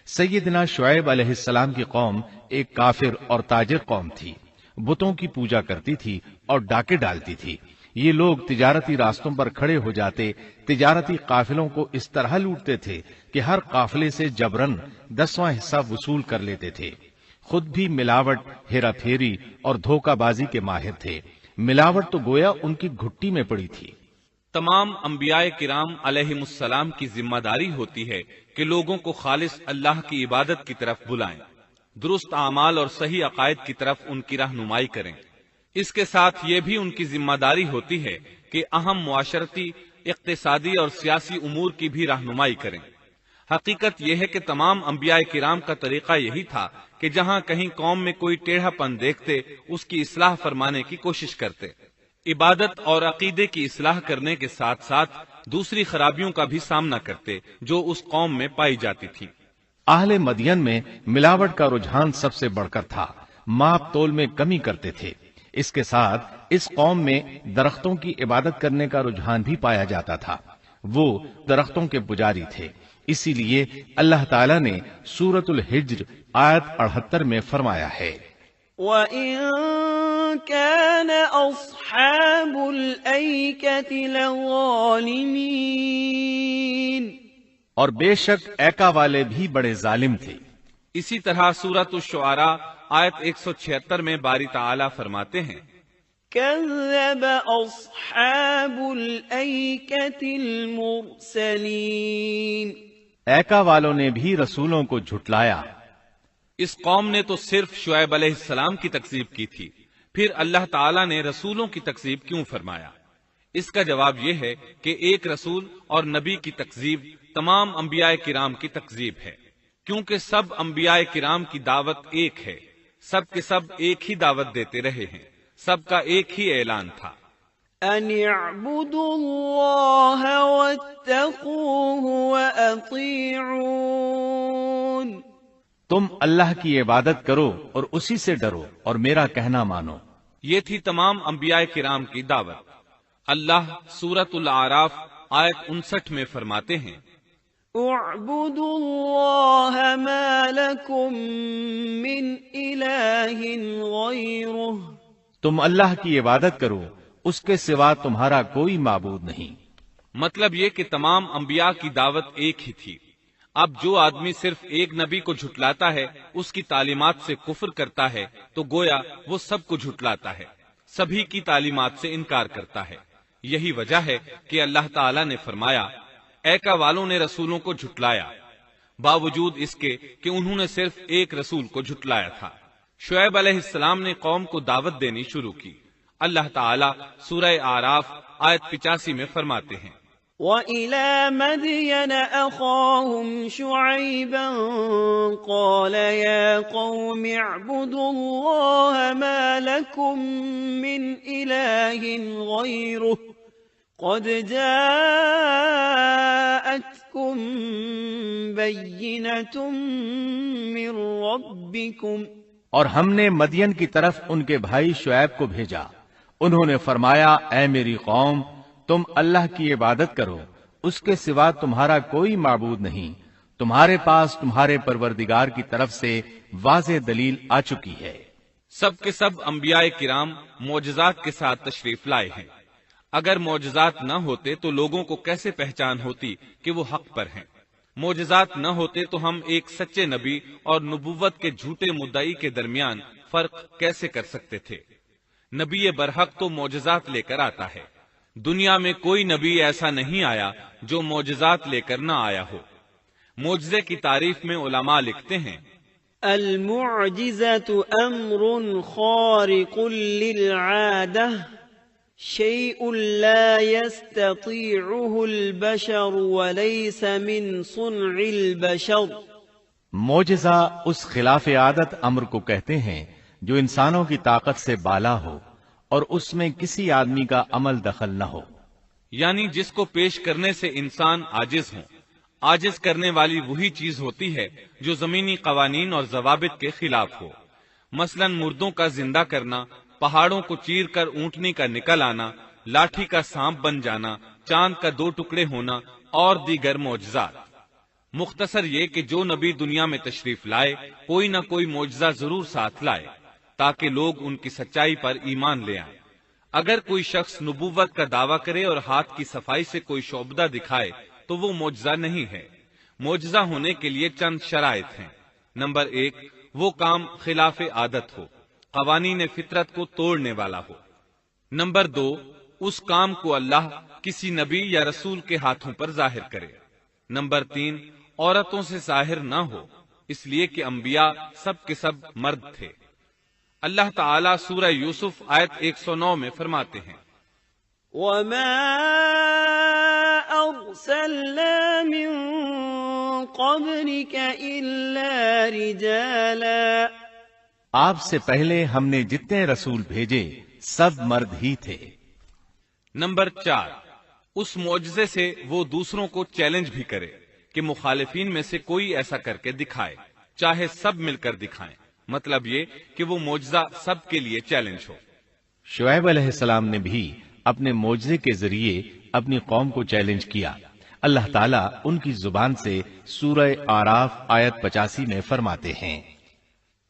Speaker 2: سیدنا شعیب علیہ السلام کی قوم ایک کافر اور تاجر قوم تھی، بتوں کی پوجا کرتی تھی اور ڈاکے ڈالتی تھی۔ یہ لوگ تجارتی راستوں پر کھڑے ہو جاتے، تجارتی قافلوں کو اس طرح لوٹتے تھے کہ ہر قافلے سے جبرن 10واں حصہ وصول کر لیتے تھے۔ خود بھی ملاوٹ، ہیرا پھیری اور دھوکہ بازی کے ماہر تھے۔ ملاوٹ تو گویا ان کی گھٹی میں پڑی تھی۔
Speaker 3: تمام انبیاء کرام علیہم السلام کی ذمہ داری ہوتی ہے کہ لوگوں کو خالص اللہ کی عبادت کی طرف بلائیں، درست اعمال اور صحیح عقائد کی طرف ان کی رہنمائی کریں۔ اس کے ساتھ یہ بھی ان کی ذمہ داری ہوتی ہے کہ اہم معاشرتی، اقتصادی اور سیاسی امور کی بھی رہنمائی کریں۔ حقیقت یہ ہے کہ تمام انبیاء کرام کا طریقہ یہی تھا کہ جہاں کہیں قوم میں کوئی ٹیڑھا پن دیکھتے اس کی اصلاح فرمانے کی کوشش کرتے، عبادت اور عقیدے کی اصلاح کرنے کے ساتھ ساتھ دوسری خرابیوں کا بھی سامنا کرتے جو اس قوم میں پائی جاتی تھی۔
Speaker 2: اہل مدین میں ملاوٹ کا رجحان سب سے بڑھ کر تھا، ماپ تول میں کمی کرتے تھے۔ اس کے ساتھ اس قوم میں درختوں کی عبادت کرنے کا رجحان بھی پایا جاتا تھا، وہ درختوں کے پجاری تھے۔ اسی لیے اللہ تعالیٰ نے سورۃ الحجر آیت 78 میں فرمایا ہے،
Speaker 4: وَإِن كَانَ أَصْحَابُ الْأَيْكَةِ لَظَالِمِينَ،
Speaker 2: اور بے شک ایکا والے بھی بڑے ظالم تھے۔
Speaker 3: اسی طرح سورۃ الشعراء آیت 176 میں باری تعالیٰ فرماتے ہیں،
Speaker 4: كَذَّبَ أَصْحَابُ الْأَيْكَةِ الْمُرْسَلِينَ،
Speaker 2: ایکا والوں نے بھی رسولوں کو جھٹلایا۔
Speaker 3: اس قوم نے تو صرف شعیب علیہ السلام کی تکذیب کی تھی، پھر اللہ تعالیٰ نے رسولوں کی تکذیب کیوں فرمایا؟ اس کا جواب یہ ہے کہ ایک رسول اور نبی کی تکذیب تمام انبیاء کرام کی تکذیب ہے، کیونکہ سب انبیاء کرام کی دعوت ایک ہے، سب کے سب ایک ہی دعوت دیتے رہے ہیں، سب کا ایک ہی اعلان تھا،
Speaker 4: أَنِ اعْبُدُوا اللَّهَ وَاتَّقُوهُ وَأَطِيعُونِ،
Speaker 2: تم اللہ کی عبادت کرو اور اسی سے ڈرو اور میرا کہنا مانو۔
Speaker 3: یہ تھی تمام انبیاء کرام کی دعوت۔ اللہ سورۃ الاعراف آیت 59 میں فرماتے ہیں،
Speaker 4: اعبدوا اللہ ما لکم من الہ غیرہ،
Speaker 2: تم اللہ کی عبادت کرو، اس کے سوا تمہارا کوئی معبود نہیں۔
Speaker 3: مطلب یہ کہ تمام انبیاء کی دعوت ایک ہی تھی۔ اب جو آدمی صرف ایک نبی کو جھٹلاتا ہے، اس کی تعلیمات سے کفر کرتا ہے، تو گویا وہ سب کو جھٹلاتا ہے، سبھی کی تعلیمات سے انکار کرتا ہے۔ یہی وجہ ہے کہ اللہ تعالیٰ نے فرمایا، ایکا والوں نے رسولوں کو جھٹلایا، باوجود اس کے کہ انہوں نے صرف ایک رسول کو جھٹلایا تھا۔ شعیب علیہ السلام نے قوم کو دعوت دینی شروع کی۔ اللہ تعالیٰ سورہ اعراف آیت 85 میں فرماتے ہیں،
Speaker 4: وَإِلَى مَدْيَنَ أَخَاهُمْ شُعَيْبًا قَالَ يَا قَوْمِ اعْبُدُوا اللَّهَ مَا لَكُمْ مِنْ إِلَٰهٍ غَيْرُهُ قَدْ جَاءَتْكُمْ بَيِّنَةٌ مِّن رَّبِّكُمْ،
Speaker 2: اور ہم نے مدین کی طرف ان کے بھائی شعیب کو بھیجا، انہوں نے فرمایا، اے میری قوم، تم اللہ کی عبادت کرو، اس کے سوا تمہارا کوئی معبود نہیں، تمہارے پاس تمہارے پروردگار کی طرف سے واضح دلیل آ چکی ہے۔
Speaker 3: سب کے سب انبیاء کرام معجزات کے ساتھ تشریف لائے ہیں۔ اگر معجزات نہ ہوتے تو لوگوں کو کیسے پہچان ہوتی کہ وہ حق پر ہیں؟ معجزات نہ ہوتے تو ہم ایک سچے نبی اور نبوت کے جھوٹے مدعی کے درمیان فرق کیسے کر سکتے تھے؟ نبی برحق تو معجزات لے کر آتا ہے، دنیا میں کوئی نبی ایسا نہیں آیا جو معجزات لے کر نہ آیا ہو۔ معجزے کی تعریف میں علماء لکھتے ہیں،
Speaker 4: المعجزة امر خارق للعادة شيء لا يستطيعه البشر وليس من صنع البشر۔
Speaker 2: معجزہ اس خلاف عادت امر کو کہتے ہیں جو انسانوں کی طاقت سے بالا ہو اور اس میں کسی آدمی کا عمل دخل نہ ہو،
Speaker 3: یعنی جس کو پیش کرنے سے انسان عاجز ہوں۔ عاجز کرنے والی وہی چیز ہوتی ہے جو زمینی قوانین اور ضوابط کے خلاف ہو، مثلا مردوں کا زندہ کرنا، پہاڑوں کو چیر کر اونٹنی کا نکل آنا، لاٹھی کا سانپ بن جانا، چاند کا 2 ٹکڑے ہونا اور دیگر معجزات۔ مختصر یہ کہ جو نبی دنیا میں تشریف لائے کوئی نہ کوئی معجزہ ضرور ساتھ لائے تاکہ لوگ ان کی سچائی پر ایمان لے آئیں۔ اگر کوئی شخص نبوت کا دعویٰ کرے اور ہاتھ کی صفائی سے کوئی شعبدہ دکھائے تو وہ معجزہ نہیں ہے۔ معجزہ ہونے کے لیے چند شرائط ہیں۔ نمبر 1، وہ کام خلاف عادت ہو، قوانین فطرت کو توڑنے والا ہو۔ نمبر 2، اس کام کو اللہ کسی نبی یا رسول کے ہاتھوں پر ظاہر کرے۔ نمبر 3، عورتوں سے ظاہر نہ ہو، اس لیے کہ انبیاء سب کے سب مرد تھے۔ اللہ تعالیٰ سورہ یوسف آیت 109 میں فرماتے ہیں،
Speaker 4: وَمَا أَرْسَلْنَا مِن قَبْلِكَ إِلَّا رِجَالًا۔
Speaker 2: آپ سے پہلے ہم نے جتنے رسول بھیجے سب مرد ہی تھے۔
Speaker 3: نمبر 4، اس معجزے سے وہ دوسروں کو چیلنج بھی کرے کہ مخالفین میں سے کوئی ایسا کر کے دکھائے، چاہے سب مل کر دکھائیں۔ مطلب یہ کہ وہ معجزہ سب کے لیے چیلنج ہو۔
Speaker 2: شعیب علیہ السلام نے بھی اپنے معجزے کے ذریعے اپنی قوم کو چیلنج کیا۔ اللہ تعالیٰ ان کی زبان سے سورہ آراف آیت 85 میں فرماتے ہیں،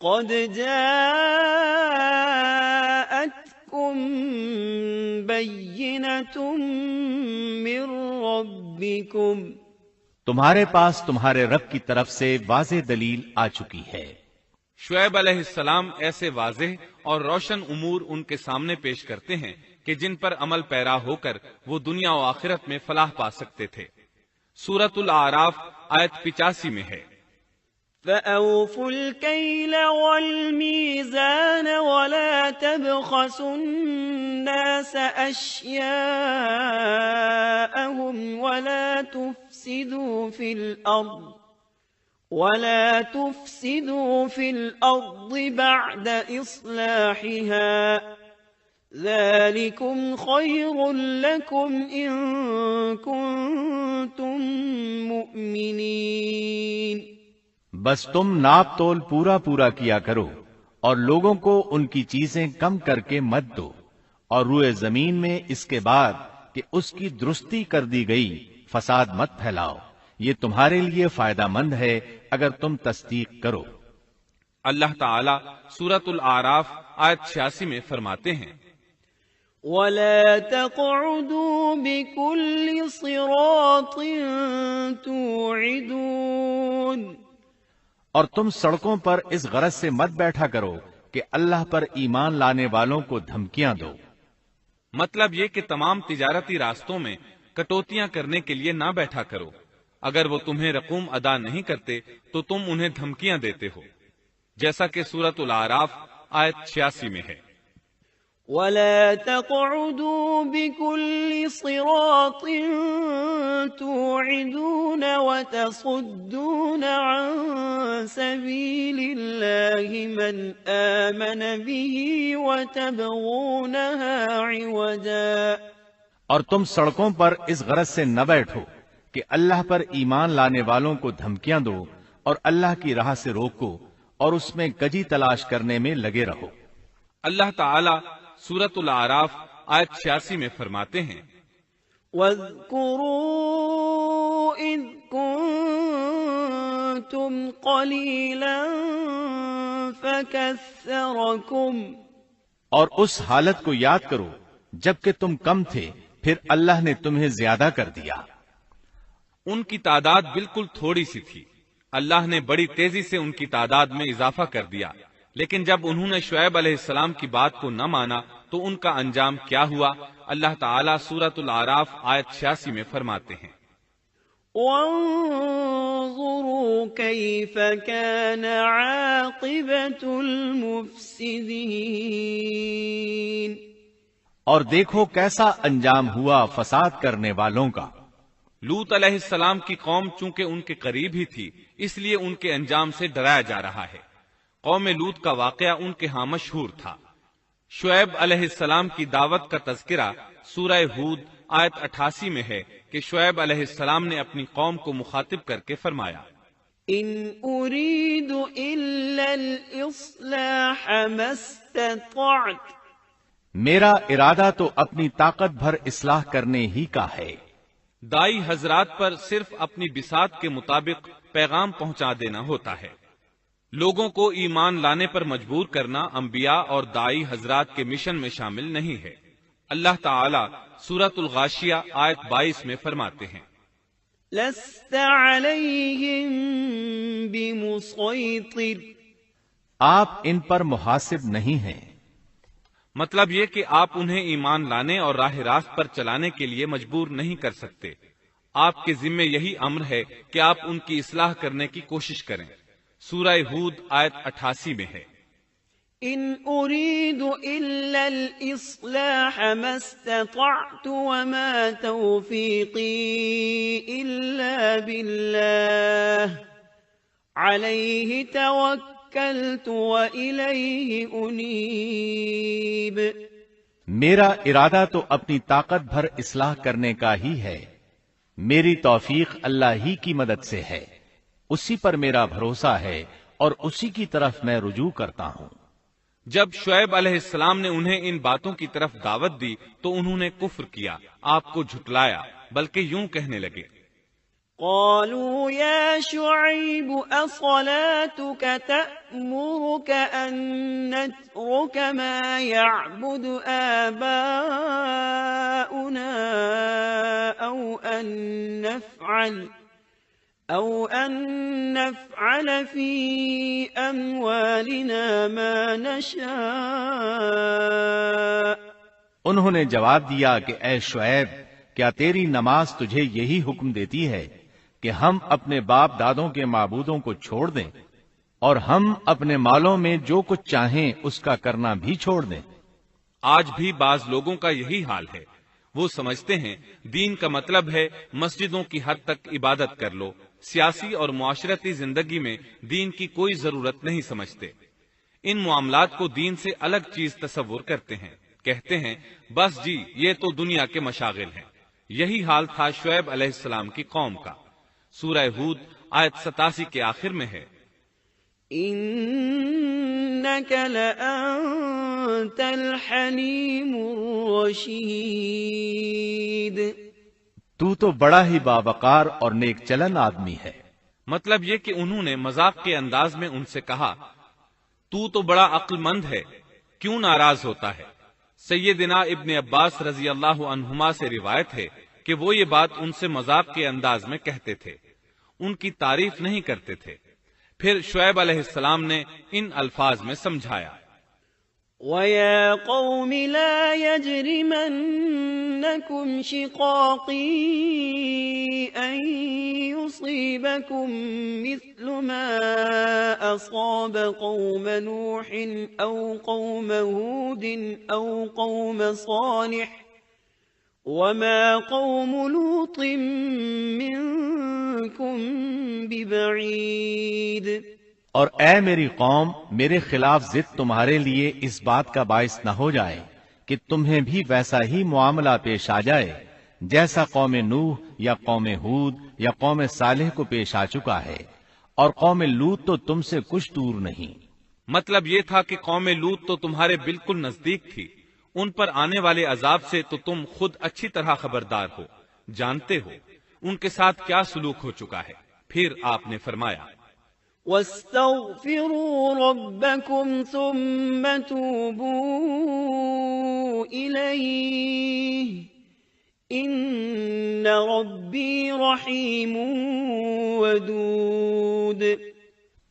Speaker 4: قد جاءتكم بينة من ربكم،
Speaker 2: تمہارے پاس تمہارے رب کی طرف سے واضح دلیل آ چکی ہے۔
Speaker 3: شعیب علیہ السلام ایسے واضح اور روشن امور ان کے سامنے پیش کرتے ہیں کہ جن پر عمل پیرا ہو کر وہ دنیا و آخرت میں فلاح پا سکتے تھے۔ سورۃ الاعراف آیت 85 میں ہے،
Speaker 4: فَأَوْفُوا الْكَيْلَ وَالْمِيزَانَ وَلَا تَبْخَسُوا النَّاسَ أَشْيَاءَهُمْ وَلَا تُفْسِدُوا فِي الْأَرْضِ بَعْدَ إِصْلَاحِهَا ذَلِكُمْ خَيْرٌ لَكُمْ إِن كُنتُم مُؤْمِنِينَ۔
Speaker 2: بس تم ناپ تول پورا کیا کرو اور لوگوں کو ان کی چیزیں کم کر کے مت دو، اور روئے زمین میں اس کے بعد کہ اس کی درستی کر دی گئی فساد مت پھیلاؤ، یہ تمہارے لیے فائدہ مند ہے اگر تم تصدیق کرو۔
Speaker 3: اللہ تعالیٰ سورۃ الاعراف آیت 86 میں فرماتے ہیں،
Speaker 4: وَلَا تَقْعُدُوا بِكُلِّ صِرَاطٍ تُوعِدُونَ،
Speaker 2: اور تم سڑکوں پر اس غرض سے مت بیٹھا کرو کہ اللہ پر ایمان لانے والوں کو دھمکیاں دو۔
Speaker 3: مطلب یہ کہ تمام تجارتی راستوں میں کٹوتیاں کرنے کے لیے نہ بیٹھا کرو، اگر وہ تمہیں رقوم ادا نہیں کرتے تو تم انہیں دھمکیاں دیتے ہو، جیسا کہ سورۃ الاعراف آیت 86 میں ہے،
Speaker 4: وَلَا تَقْعُدُوا بِكُلِّ صِرَاطٍ تُوعِدُونَ وَتَصُدُّونَ عَن سَبِيلِ اللَّهِ مَنْ آمَنَ بِهِ وَتَبْغُونَهَا عِوَجًا،
Speaker 2: اور تم سڑکوں پر اس غرض سے نہ بیٹھو کہ اللہ پر ایمان لانے والوں کو دھمکیاں دو اور اللہ کی راہ سے روکو اور اس میں کجی تلاش کرنے میں لگے رہو۔
Speaker 3: اللہ تعالیٰ سورۃ الاعراف آیت 86 میں فرماتے ہیں،
Speaker 4: وَاذْكُرُوا إِذْ كُنتُمْ قَلِيلًا فَكَثَّرَكُمْ،
Speaker 2: اور اس حالت کو یاد کرو جبکہ تم کم تھے پھر اللہ نے تمہیں زیادہ کر دیا۔
Speaker 3: ان کی تعداد بالکل تھوڑی سی تھی، اللہ نے بڑی تیزی سے ان کی تعداد میں اضافہ کر دیا، لیکن جب انہوں نے شعیب علیہ السلام کی بات کو نہ مانا تو ان کا انجام کیا ہوا؟ اللہ تعالیٰ سورۃ الاعراف آیت 86 میں فرماتے ہیں،
Speaker 4: وَانظُرُوا كَيْفَ كَانَ عَاقِبَةُ الْمُفْسِدِينَ،
Speaker 2: اور دیکھو کیسا انجام ہوا فساد کرنے والوں کا۔
Speaker 3: لوط علیہ السلام کی قوم چونکہ ان کے قریب ہی تھی اس لیے ان کے انجام سے ڈرایا جا رہا ہے۔ قوم لوط کا واقعہ ان کے ہاں مشہور تھا۔ شعیب علیہ السلام کی دعوت کا تذکرہ سورہ ہود آیت 88 میں ہے کہ شعیب علیہ السلام نے اپنی قوم کو مخاطب کر کے فرمایا،
Speaker 4: ان اريد الا الاصلاح ما استطعت،
Speaker 2: میرا ارادہ تو اپنی طاقت بھر اصلاح کرنے ہی کا ہے۔
Speaker 3: دائی حضرات پر صرف اپنی بساط کے مطابق پیغام پہنچا دینا ہوتا ہے۔ لوگوں کو ایمان لانے پر مجبور کرنا انبیاء اور دائی حضرات کے مشن میں شامل نہیں ہے۔ اللہ تعالی سورۃ الغاشیہ آیت 22 میں فرماتے ہیں،
Speaker 4: لست علیہم بمسیطر،
Speaker 2: آپ ان پر محاسب نہیں ہیں۔
Speaker 3: مطلب یہ کہ آپ انہیں ایمان لانے اور راہ راست پر چلانے کے لیے مجبور نہیں کر سکتے۔ آپ کے ذمے یہی امر ہے کہ آپ ان کی اصلاح کرنے کی کوشش کریں۔ سورہ ہود آیت 88 میں ہے،
Speaker 4: ان اريد الا الاصلاح ما استطعت وما توفيقي الا بالله عليه توكلت واليه انيب۔
Speaker 2: میرا ارادہ تو اپنی طاقت بھر اصلاح کرنے کا ہی ہے، میری توفیق اللہ ہی کی مدد سے ہے، اسی پر میرا بھروسہ ہے اور اسی کی طرف میں رجوع کرتا ہوں۔
Speaker 3: جب شعیب علیہ السلام نے انہیں ان باتوں کی طرف دعوت دی تو انہوں نے کفر کیا، آپ کو جھٹلایا، بلکہ یوں کہنے لگے،
Speaker 4: قالوا يا شعيب أصلاتك تأمرك أن نترك ما يعبد آباؤنا أو أن نفعل في أموالنا ما نشاء۔
Speaker 2: انہوں نے جواب دیا کہ اے شعیب، کیا تیری نماز تجھے یہی حکم دیتی ہے کہ ہم اپنے باپ دادوں کے معبودوں کو چھوڑ دیں اور ہم اپنے مالوں میں جو کچھ چاہیں اس کا کرنا بھی چھوڑ دیں؟
Speaker 3: آج بھی بعض لوگوں کا یہی حال ہے، وہ سمجھتے ہیں دین کا مطلب ہے مسجدوں کی حد تک عبادت کر لو، سیاسی اور معاشرتی زندگی میں دین کی کوئی ضرورت نہیں سمجھتے، ان معاملات کو دین سے الگ چیز تصور کرتے ہیں، کہتے ہیں بس جی یہ تو دنیا کے مشاغل ہیں۔ یہی حال تھا شعیب علیہ السلام کی قوم کا۔ سورہ ہود آیت 87 کے آخر میں ہے،
Speaker 4: إنك لأنت الحليم الرشيد۔
Speaker 2: تو بڑا ہی باوقار اور نیک چلن آدمی ہے۔
Speaker 3: مطلب یہ کہ انہوں نے مذاق کے انداز میں ان سے کہا، تو بڑا عقل مند ہے، کیوں ناراض ہوتا ہے؟ سیدنا ابن عباس رضی اللہ عنہما سے روایت ہے کہ وہ یہ بات ان سے مذاق کے انداز میں کہتے تھے، ان کی تعریف نہیں کرتے تھے۔ پھر شعیب علیہ السلام نے ان الفاظ میں سمجھایا،
Speaker 4: وَيَا قَوْمِ لَا يَجْرِمَنَّكُمْ شِقَاقِي أَن يُصِيبَكُم مِّثْلُ مَا أَصَابَ قَوْمَ نُوحٍ أَوْ قَوْمَ هُودٍ أَوْ قَوْمَ صَالِحٍ وَمَا قَوْمُ لُوطٍ مِّنكُم بِبَعِيدٍ۔
Speaker 2: اور اے میری قوم، میرے خلاف ضد تمہارے لیے اس بات کا باعث نہ ہو جائے کہ تمہیں بھی ویسا ہی معاملہ پیش آ جائے جیسا قوم نوح یا قوم ہود یا قوم صالح کو پیش آ چکا ہے، اور قوم لوط تو تم سے کچھ دور نہیں۔
Speaker 3: مطلب یہ تھا کہ قوم لوط تو تمہارے بالکل نزدیک تھی، ان پر آنے والے عذاب سے تو تم خود اچھی طرح خبردار ہو، جانتے ہو ان کے ساتھ کیا سلوک ہو چکا ہے۔ پھر آپ نے فرمایا،
Speaker 4: وَاسْتَغْفِرُوا رَبَّكُمْ ثُمَّ تُوبُوا إِلَيْهِ إِنَّ رَبِّي رَحِيمٌ وَدُودٌ۔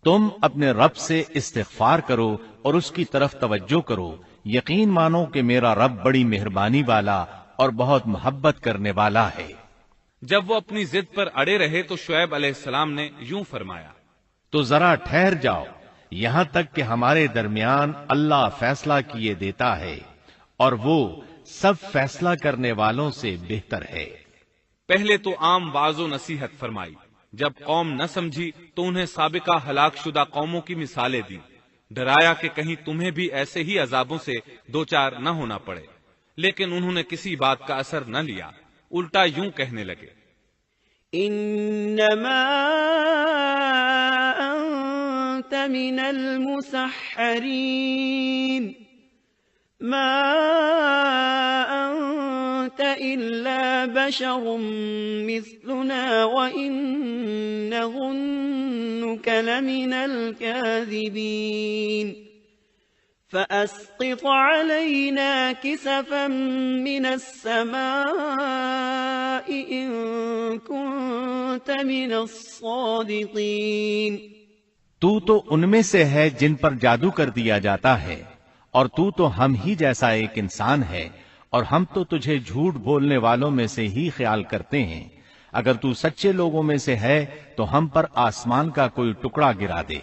Speaker 2: تم اپنے رب سے استغفار کرو اور اس کی طرف توجہ کرو، یقین مانو کہ میرا رب بڑی مہربانی والا اور بہت محبت کرنے والا ہے۔
Speaker 3: جب وہ اپنی ضد پر اڑے رہے تو شعیب علیہ السلام نے یوں فرمایا،
Speaker 2: تو ذرا ٹھہر جاؤ یہاں تک کہ ہمارے درمیان اللہ فیصلہ کیے دیتا ہے، اور وہ سب فیصلہ کرنے والوں سے بہتر ہے۔
Speaker 3: پہلے تو عام واعظ و نصیحت فرمائی، جب قوم نہ سمجھی تو انہیں سابقہ ہلاک شدہ قوموں کی مثالیں دی، ڈرایا کہ کہیں تمہیں بھی ایسے ہی عذابوں سے دوچار نہ ہونا پڑے، لیکن انہوں نے کسی بات کا اثر نہ لیا، الٹا یوں کہنے لگے،
Speaker 4: انما انت من المسحرین ما انت أنت إلا بشر مثلنا وإن نظنك لمن الكاذبين فأسقط علينا كسفا من السماء إن كنت من الصادقين۔
Speaker 2: تو ان میں سے ہے جن پر جادو کر دیا جاتا ہے، اور تو ہم ہی جیسا ایک انسان ہے، اور ہم تو تجھے جھوٹ بولنے والوں میں سے ہی خیال کرتے ہیں۔ اگر تو سچے لوگوں میں سے ہے تو ہم پر آسمان کا کوئی ٹکڑا گرا دے۔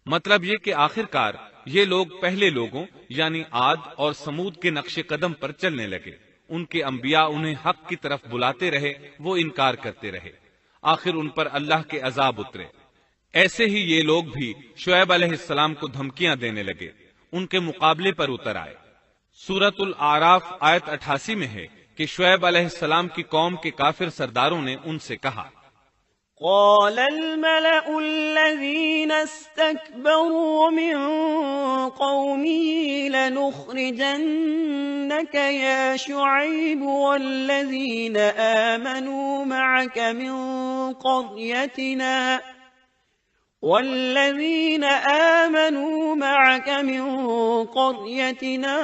Speaker 3: مطلب یہ کہ آخرکار یہ لوگ پہلے لوگوں یعنی عاد اور سمود کے نقش قدم پر چلنے لگے۔ ان کے انبیاء انہیں حق کی طرف بلاتے رہے، وہ انکار کرتے رہے، آخر ان پر اللہ کے عذاب اترے۔ ایسے ہی یہ لوگ بھی شعیب علیہ السلام کو دھمکیاں دینے لگے، ان کے مقابلے پر اتر آئے۔ سورۃ الاعراف آیت 88 میں ہے کہ شعیب علیہ السلام کی قوم کے کافر سرداروں نے ان سے کہا،
Speaker 4: قال الملأ الذين استكبروا من قومه لنخرجنك يا شعيب والذين آمنوا معك من قريتنا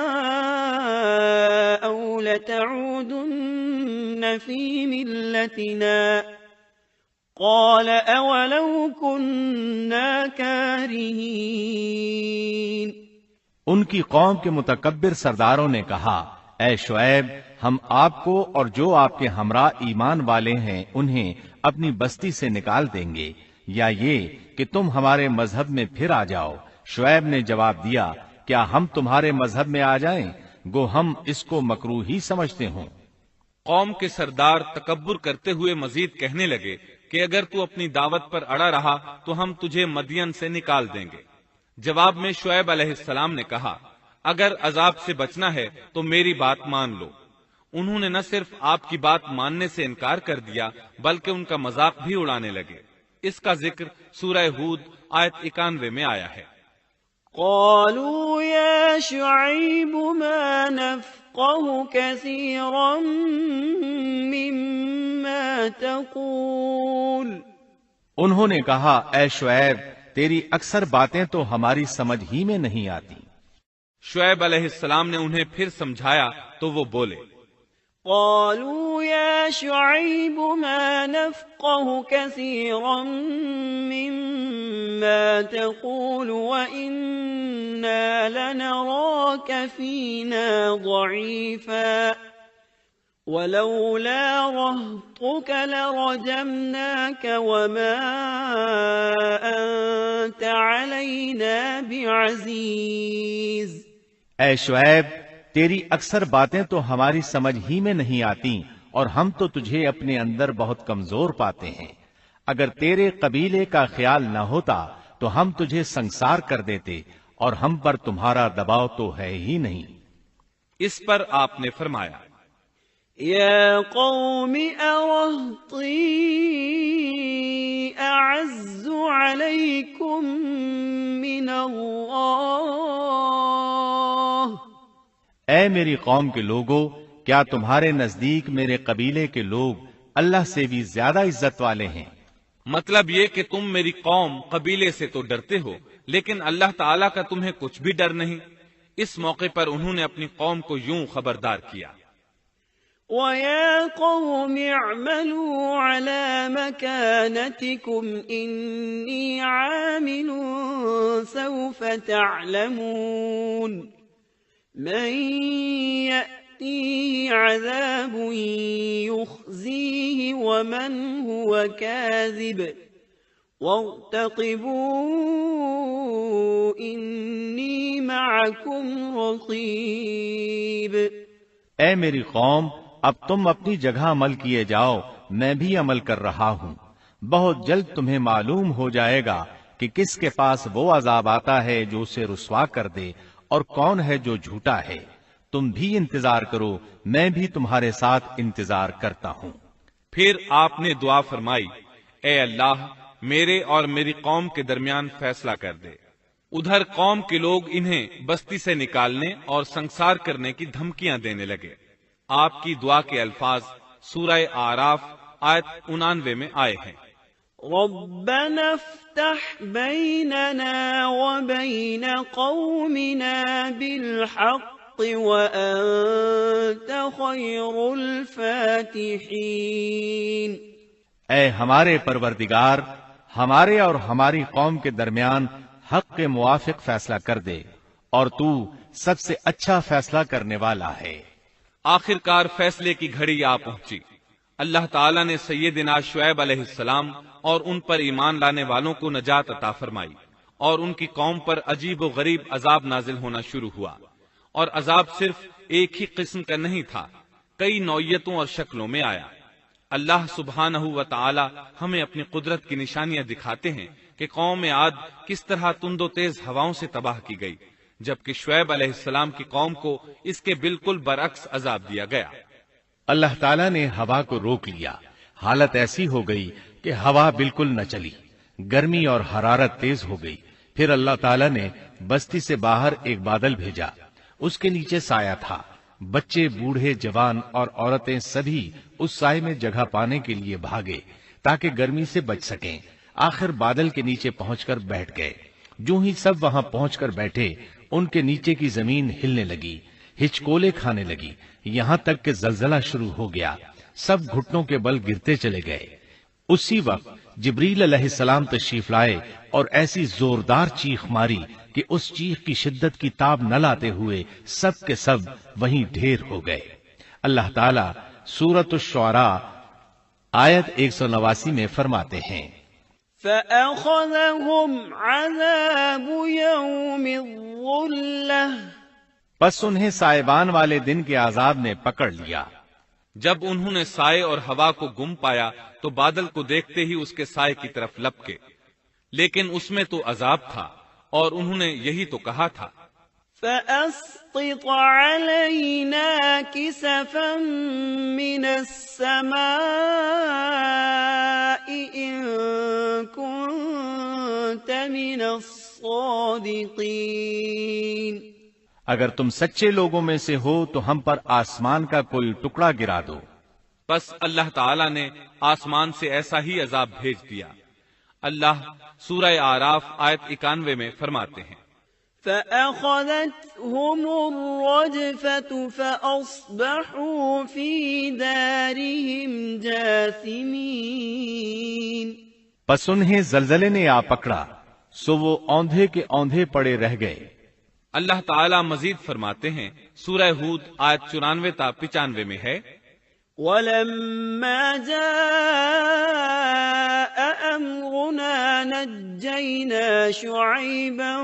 Speaker 4: أو لتعودن في ملتنا قال أولو كنا كارهين۔
Speaker 2: ان کی قوم کے متکبر سرداروں نے کہا، اے شعیب، ہم آپ کو اور جو آپ کے ہمراہ ایمان والے ہیں انہیں اپنی بستی سے نکال دیں گے، یا یہ کہ تم ہمارے مذہب میں پھر آ جاؤ۔ شعیب نے جواب دیا، کیا ہم تمہارے مذہب میں آ جائیں؟ گو ہم اس کو مکروہ ہی سمجھتے ہوں۔
Speaker 3: قوم کے سردار تکبر کرتے ہوئے مزید کہنے لگے کہ اگر تو اپنی دعوت پر اڑا رہا تو ہم تجھے مدین سے نکال دیں گے۔ جواب میں شعیب علیہ السلام نے کہا، اگر عذاب سے بچنا ہے تو میری بات مان لو۔ انہوں نے نہ صرف آپ کی بات ماننے سے انکار کر دیا بلکہ ان کا مذاق بھی اڑانے لگے۔ اس کا ذکر سورہ ہود آیت 91 میں آیا ہے۔
Speaker 4: قالوا يا شعيب ما نفقه كثيرا مما تقول۔
Speaker 2: انہوں نے کہا، اے شعیب، تیری اکثر باتیں تو ہماری سمجھ ہی میں نہیں آتی۔
Speaker 3: شعیب علیہ السلام نے انہیں پھر سمجھایا تو وہ بولے،
Speaker 4: قالوا يا شعيب ما نفقه كثيرا مما تقول وإنا لنراك فينا ضعيفا ولولا رهطك لرجمناك وما أنت علينا بعزيز۔
Speaker 2: اے شعیب، تیری اکثر باتیں تو ہماری سمجھ ہی میں نہیں آتی، اور ہم تو تجھے اپنے اندر بہت کمزور پاتے ہیں۔ اگر تیرے قبیلے کا خیال نہ ہوتا تو ہم تجھے سنسار کر دیتے، اور ہم پر تمہارا دباؤ تو ہے ہی نہیں۔
Speaker 3: اس پر آپ نے فرمایا،
Speaker 4: یا قوم ارہطی اعز علیکم من اللہ۔
Speaker 2: اے میری قوم کے لوگو، کیا تمہارے نزدیک میرے قبیلے کے لوگ اللہ سے بھی زیادہ عزت والے ہیں؟
Speaker 3: مطلب یہ کہ تم میری قوم قبیلے سے تو ڈرتے ہو لیکن اللہ تعالیٰ کا تمہیں کچھ بھی ڈر نہیں۔ اس موقع پر انہوں نے اپنی قوم کو یوں خبردار کیا،
Speaker 4: وَيَا قَوْمِ اعْمَلُوا عَلَى مَكَانَتِكُمْ إِنِّي عَامِلٌ سَوْفَ تَعْلَمُونَ مَن يَأْتِيهِ عَذَابٌ يُخْزِيهِ وَمَنْ هُوَ كَاذِبٌ وَارْتَقِبُوا إِنِّي مَعَكُمْ رَقِيبٌ۔
Speaker 2: اے میری قوم، اب تم اپنی جگہ عمل کیے جاؤ، میں بھی عمل کر رہا ہوں۔ بہت جلد تمہیں معلوم ہو جائے گا کہ کس کے پاس وہ عذاب آتا ہے جو اسے رسوا کر دے اور کون ہے جو جھوٹا ہے۔ تم بھی انتظار کرو، میں بھی تمہارے ساتھ انتظار کرتا ہوں۔
Speaker 3: پھر آپ نے دعا فرمائی، اے اللہ، میرے اور میری قوم کے درمیان فیصلہ کر دے۔ ادھر قوم کے لوگ انہیں بستی سے نکالنے اور سنسار کرنے کی دھمکیاں دینے لگے۔ آپ کی دعا کے الفاظ سورہ آراف آیت 99 میں آئے ہیں۔
Speaker 4: ربنا افتح بيننا وبين قومنا بالحق وأنت خير الفاتحين۔
Speaker 2: اے ہمارے پروردگار، ہمارے اور ہماری قوم کے درمیان حق کے موافق فیصلہ کر دے، اور تو سب سے اچھا فیصلہ کرنے والا ہے۔
Speaker 3: آخر کار فیصلے کی گھڑی آ پہنچی۔ اللہ تعالیٰ نے سیدنا شعیب علیہ السلام اور ان پر ایمان لانے والوں کو نجات عطا فرمائی، اور ان کی قوم پر عجیب و غریب عذاب نازل ہونا شروع ہوا، اور عذاب صرف ایک ہی قسم کا نہیں تھا، کئی نوعیتوں اور شکلوں میں آیا۔ اللہ سبحانہ و تعالی ہمیں اپنی قدرت کی نشانیاں دکھاتے ہیں کہ قوم عاد کس طرح تند و تیز ہواؤں سے تباہ کی گئی، جبکہ شعیب علیہ السلام کی قوم کو اس کے بالکل برعکس عذاب دیا گیا۔
Speaker 2: اللہ تعالیٰ نے ہوا کو روک لیا، حالت ایسی ہو گئی کہ ہوا بالکل نہ چلی، گرمی اور حرارت تیز ہو گئی۔ پھر اللہ تعالیٰ نے بستی سے باہر ایک بادل بھیجا، اس کے نیچے سایہ تھا، بچے، بوڑھے، جوان اور عورتیں سبھی اس سائے میں جگہ پانے کے لیے بھاگے تاکہ گرمی سے بچ سکیں۔ آخر بادل کے نیچے پہنچ کر بیٹھ گئے۔ جو ہی سب وہاں پہنچ کر بیٹھے، ان کے نیچے کی زمین ہلنے لگی، ہچکولے کھانے لگی، یہاں تک کہ زلزلہ شروع ہو گیا، سب گھٹنوں کے بل گرتے چلے گئے۔ اسی وقت جبریل علیہ السلام تشریف لائے اور ایسی زوردار چیخ ماری کہ اس چیخ کی شدت کی تاب نہ لاتے ہوئے سب کے سب وہیں ڈھیر ہو گئے۔ اللہ تعالیٰ سورۃ الشعراء آیت 189 میں فرماتے ہیں،
Speaker 4: فَأَخَذَهُمْ عَذَابُ يَوْمِ الظُّلَّةِ،
Speaker 2: پس انہیں سائبان والے دن کے عذاب نے پکڑ لیا۔
Speaker 3: جب انہوں نے سائے اور ہوا کو گم پایا تو بادل کو دیکھتے ہی اس کے سائے کی طرف لپکے، لیکن اس میں تو عذاب تھا، اور انہوں نے یہی تو کہا تھا،
Speaker 4: فَأَسْقِطْ عَلَيْنَا كِسَفًا مِّنَ السَّمَاءِ إِن كُنتَ مِنَ الصَّادِقِينَ۔
Speaker 2: اگر تم سچے لوگوں میں سے ہو تو ہم پر آسمان کا کوئی ٹکڑا گرا دو۔
Speaker 3: بس اللہ تعالیٰ نے آسمان سے ایسا ہی عذاب بھیج دیا۔ اللہ سورہ آراف آیت 91 میں فرماتے ہیں،
Speaker 4: فَأَخَذَتْهُمُ الرَّجْفَةُ فَأَصْبَحُوا فِي دَارِهِمْ جَاثِمِينَ۔
Speaker 2: پس انہیں زلزلے نے آ پکڑا، سو وہ اوندھے کے اوندھے پڑے رہ گئے۔
Speaker 3: اللہ تعالیٰ مزید فرماتے ہیں، سورہ ہود آیت 94 تا 95 میں ہے،
Speaker 4: وَلَمَّا جَاءَ أَمْرُنَا نَجَّيْنَا شُعَيْبًا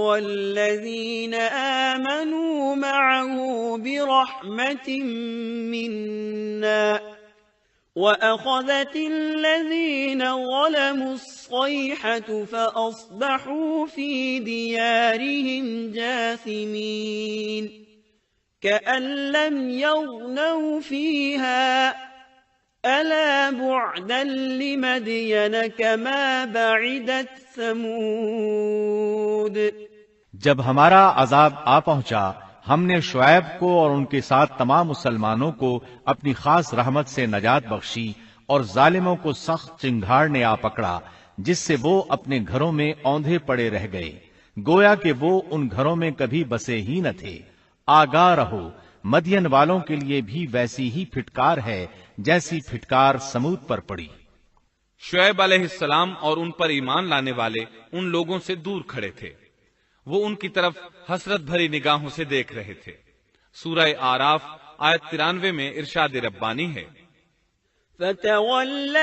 Speaker 4: وَالَّذِينَ آمَنُوا مَعَهُ بِرَحْمَةٍ مِّنَّا وَأَخَذَتِ الَّذِينَ ظَلَمُوا الصَّيْحَةُ فَأَصْبَحُوا فِي دِيَارِهِمْ جَاثِمِينَ كَأَن لَّمْ يَغْنَوْا فِيهَا أَلَا بُعْدًا لِّمَدْيَنَ كَمَا بَعِدَتْ ثَمُودُ۔
Speaker 2: جب ہمارا عذاب آ پہنچا، ہم نے شعیب کو اور ان کے ساتھ تمام مسلمانوں کو اپنی خاص رحمت سے نجات بخشی، اور ظالموں کو سخت چنگھاڑ نے آ پکڑا جس سے وہ اپنے گھروں میں اوندھے پڑے رہ گئے، گویا کہ وہ ان گھروں میں کبھی بسے ہی نہ تھے۔ آگاہ رہو، مدین والوں کے لیے بھی ویسی ہی پھٹکار ہے جیسی پھٹکار سمود پر پڑی۔
Speaker 3: شعیب علیہ السلام اور ان پر ایمان لانے والے ان لوگوں سے دور کھڑے تھے، وہ ان کی طرف حسرت بھری نگاہوں سے دیکھ رہے تھے۔ سورہ آراف آیت 93 میں ارشاد ربانی ہے،
Speaker 4: فَتَوَلَّى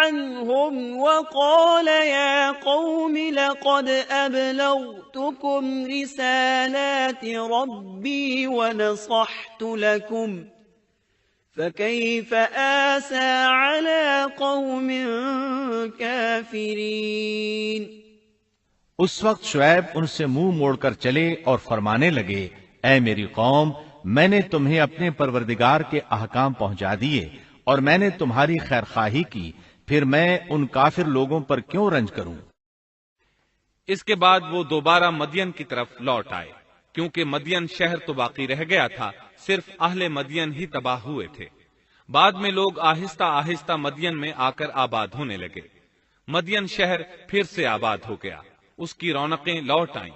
Speaker 4: عَنْهُمْ وَقَالَ يَا قَوْمِ لَقَدْ أَبْلَغْتُكُمْ رِسَالَاتِ رَبِّي وَنَصَحْتُ لَكُمْ فَكَيْفَ آسَى عَلَى قَوْمٍ كَافِرِينَ۔
Speaker 2: اس وقت شعیب ان سے منہ موڑ کر چلے اور فرمانے لگے، اے میری قوم، میں نے تمہیں اپنے پروردگار کے احکام پہنچا دیے اور میں نے تمہاری خیر خواہی کی، پھر میں ان کافر لوگوں پر کیوں رنج کروں؟
Speaker 3: اس کے بعد وہ دوبارہ مدین کی طرف لوٹ آئے، کیونکہ مدین شہر تو باقی رہ گیا تھا، صرف اہل مدین ہی تباہ ہوئے تھے۔ بعد میں لوگ آہستہ آہستہ مدین میں آ کر آباد ہونے لگے۔ مدین شہر پھر سے آباد ہو گیا، اس کی رونقیں لوٹ آئیں۔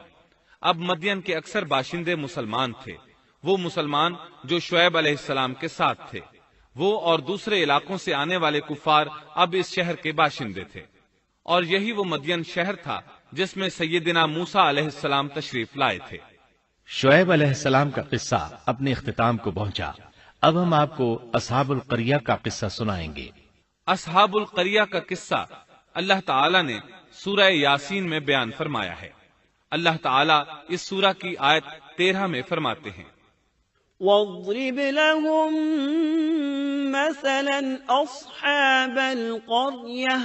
Speaker 3: اب مدین کے اکثر باشندے مسلمان تھے، وہ مسلمان جو شعیب علیہ السلام کے ساتھ تھے۔ وہ اور دوسرے علاقوں سے آنے والے کفار اب اس شہر کے باشندے تھے، اور یہی وہ مدین شہر تھا جس میں سیدنا موسیٰ علیہ السلام تشریف لائے تھے۔
Speaker 2: شعیب علیہ السلام کا قصہ اپنے اختتام کو پہنچا۔ اب ہم آپ کو اصحاب القریہ کا قصہ سنائیں گے۔
Speaker 3: اصحاب القریہ کا قصہ اللہ تعالی نے سورہ یاسین میں بیان فرمایا ہے۔ اللہ تعالی اس سورہ کی آیت 13 میں فرماتے ہیں،
Speaker 4: واضرب لهم مثلا أصحاب القرية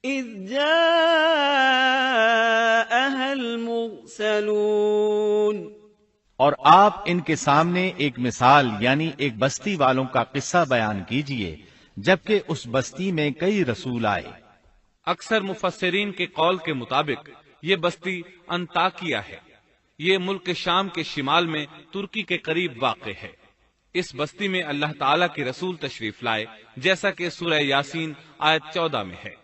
Speaker 4: إذ جاءها المرسلون،
Speaker 2: اور آپ ان کے سامنے ایک مثال یعنی ایک بستی والوں کا قصہ بیان کیجئے جبکہ اس بستی میں کئی رسول آئے۔
Speaker 3: اکثر مفسرین کے قول کے مطابق یہ بستی انطاکیہ ہے۔ یہ ملک شام کے شمال میں ترکی کے قریب واقع ہے۔ اس بستی میں اللہ تعالیٰ کے رسول تشریف لائے، جیسا کہ سورہ یاسین آیت 14 میں ہے۔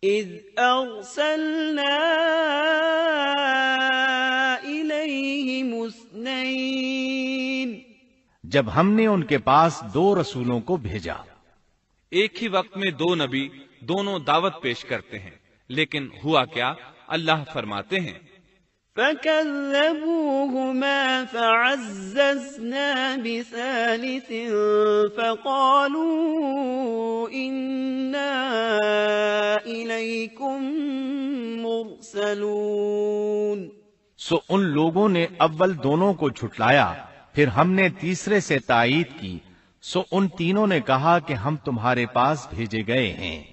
Speaker 4: إذ أرسلنا إليهم اثنين،
Speaker 2: جب ہم نے ان کے پاس 2 رسولوں کو بھیجا۔
Speaker 3: ایک ہی وقت میں 2 نبی دونوں دعوت پیش کرتے ہیں، لیکن ہوا کیا؟ اللہ فرماتے ہیں،
Speaker 4: فكذبوهما فعززنا بثالث فقالوا إنا إليكم مرسلون۔
Speaker 2: سو ان لوگوں نے اول دونوں کو جھٹلایا، پھر ہم نے تیسرے سے تائید کی، سو ان تینوں نے کہا کہ ہم تمہارے پاس بھیجے گئے ہیں۔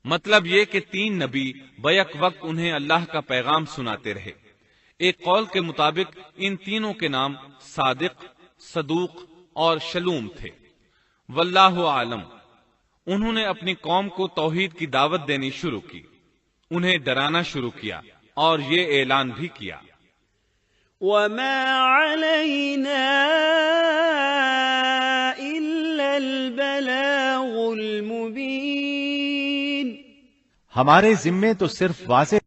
Speaker 3: مطلب یہ کہ 3 نبی بیک وقت انہیں اللہ کا پیغام سناتے رہے۔ ایک قول کے مطابق ان تینوں کے نام صادق، صدوق اور شلوم تھے۔ واللہ عالم۔ انہوں نے اپنی قوم کو توحید کی دعوت دینی شروع کی، انہیں ڈرانا شروع کیا اور یہ اعلان بھی کیا،
Speaker 4: وما علينا إلا البلاغ المبين،
Speaker 2: ہمارے ذمے تو صرف واضح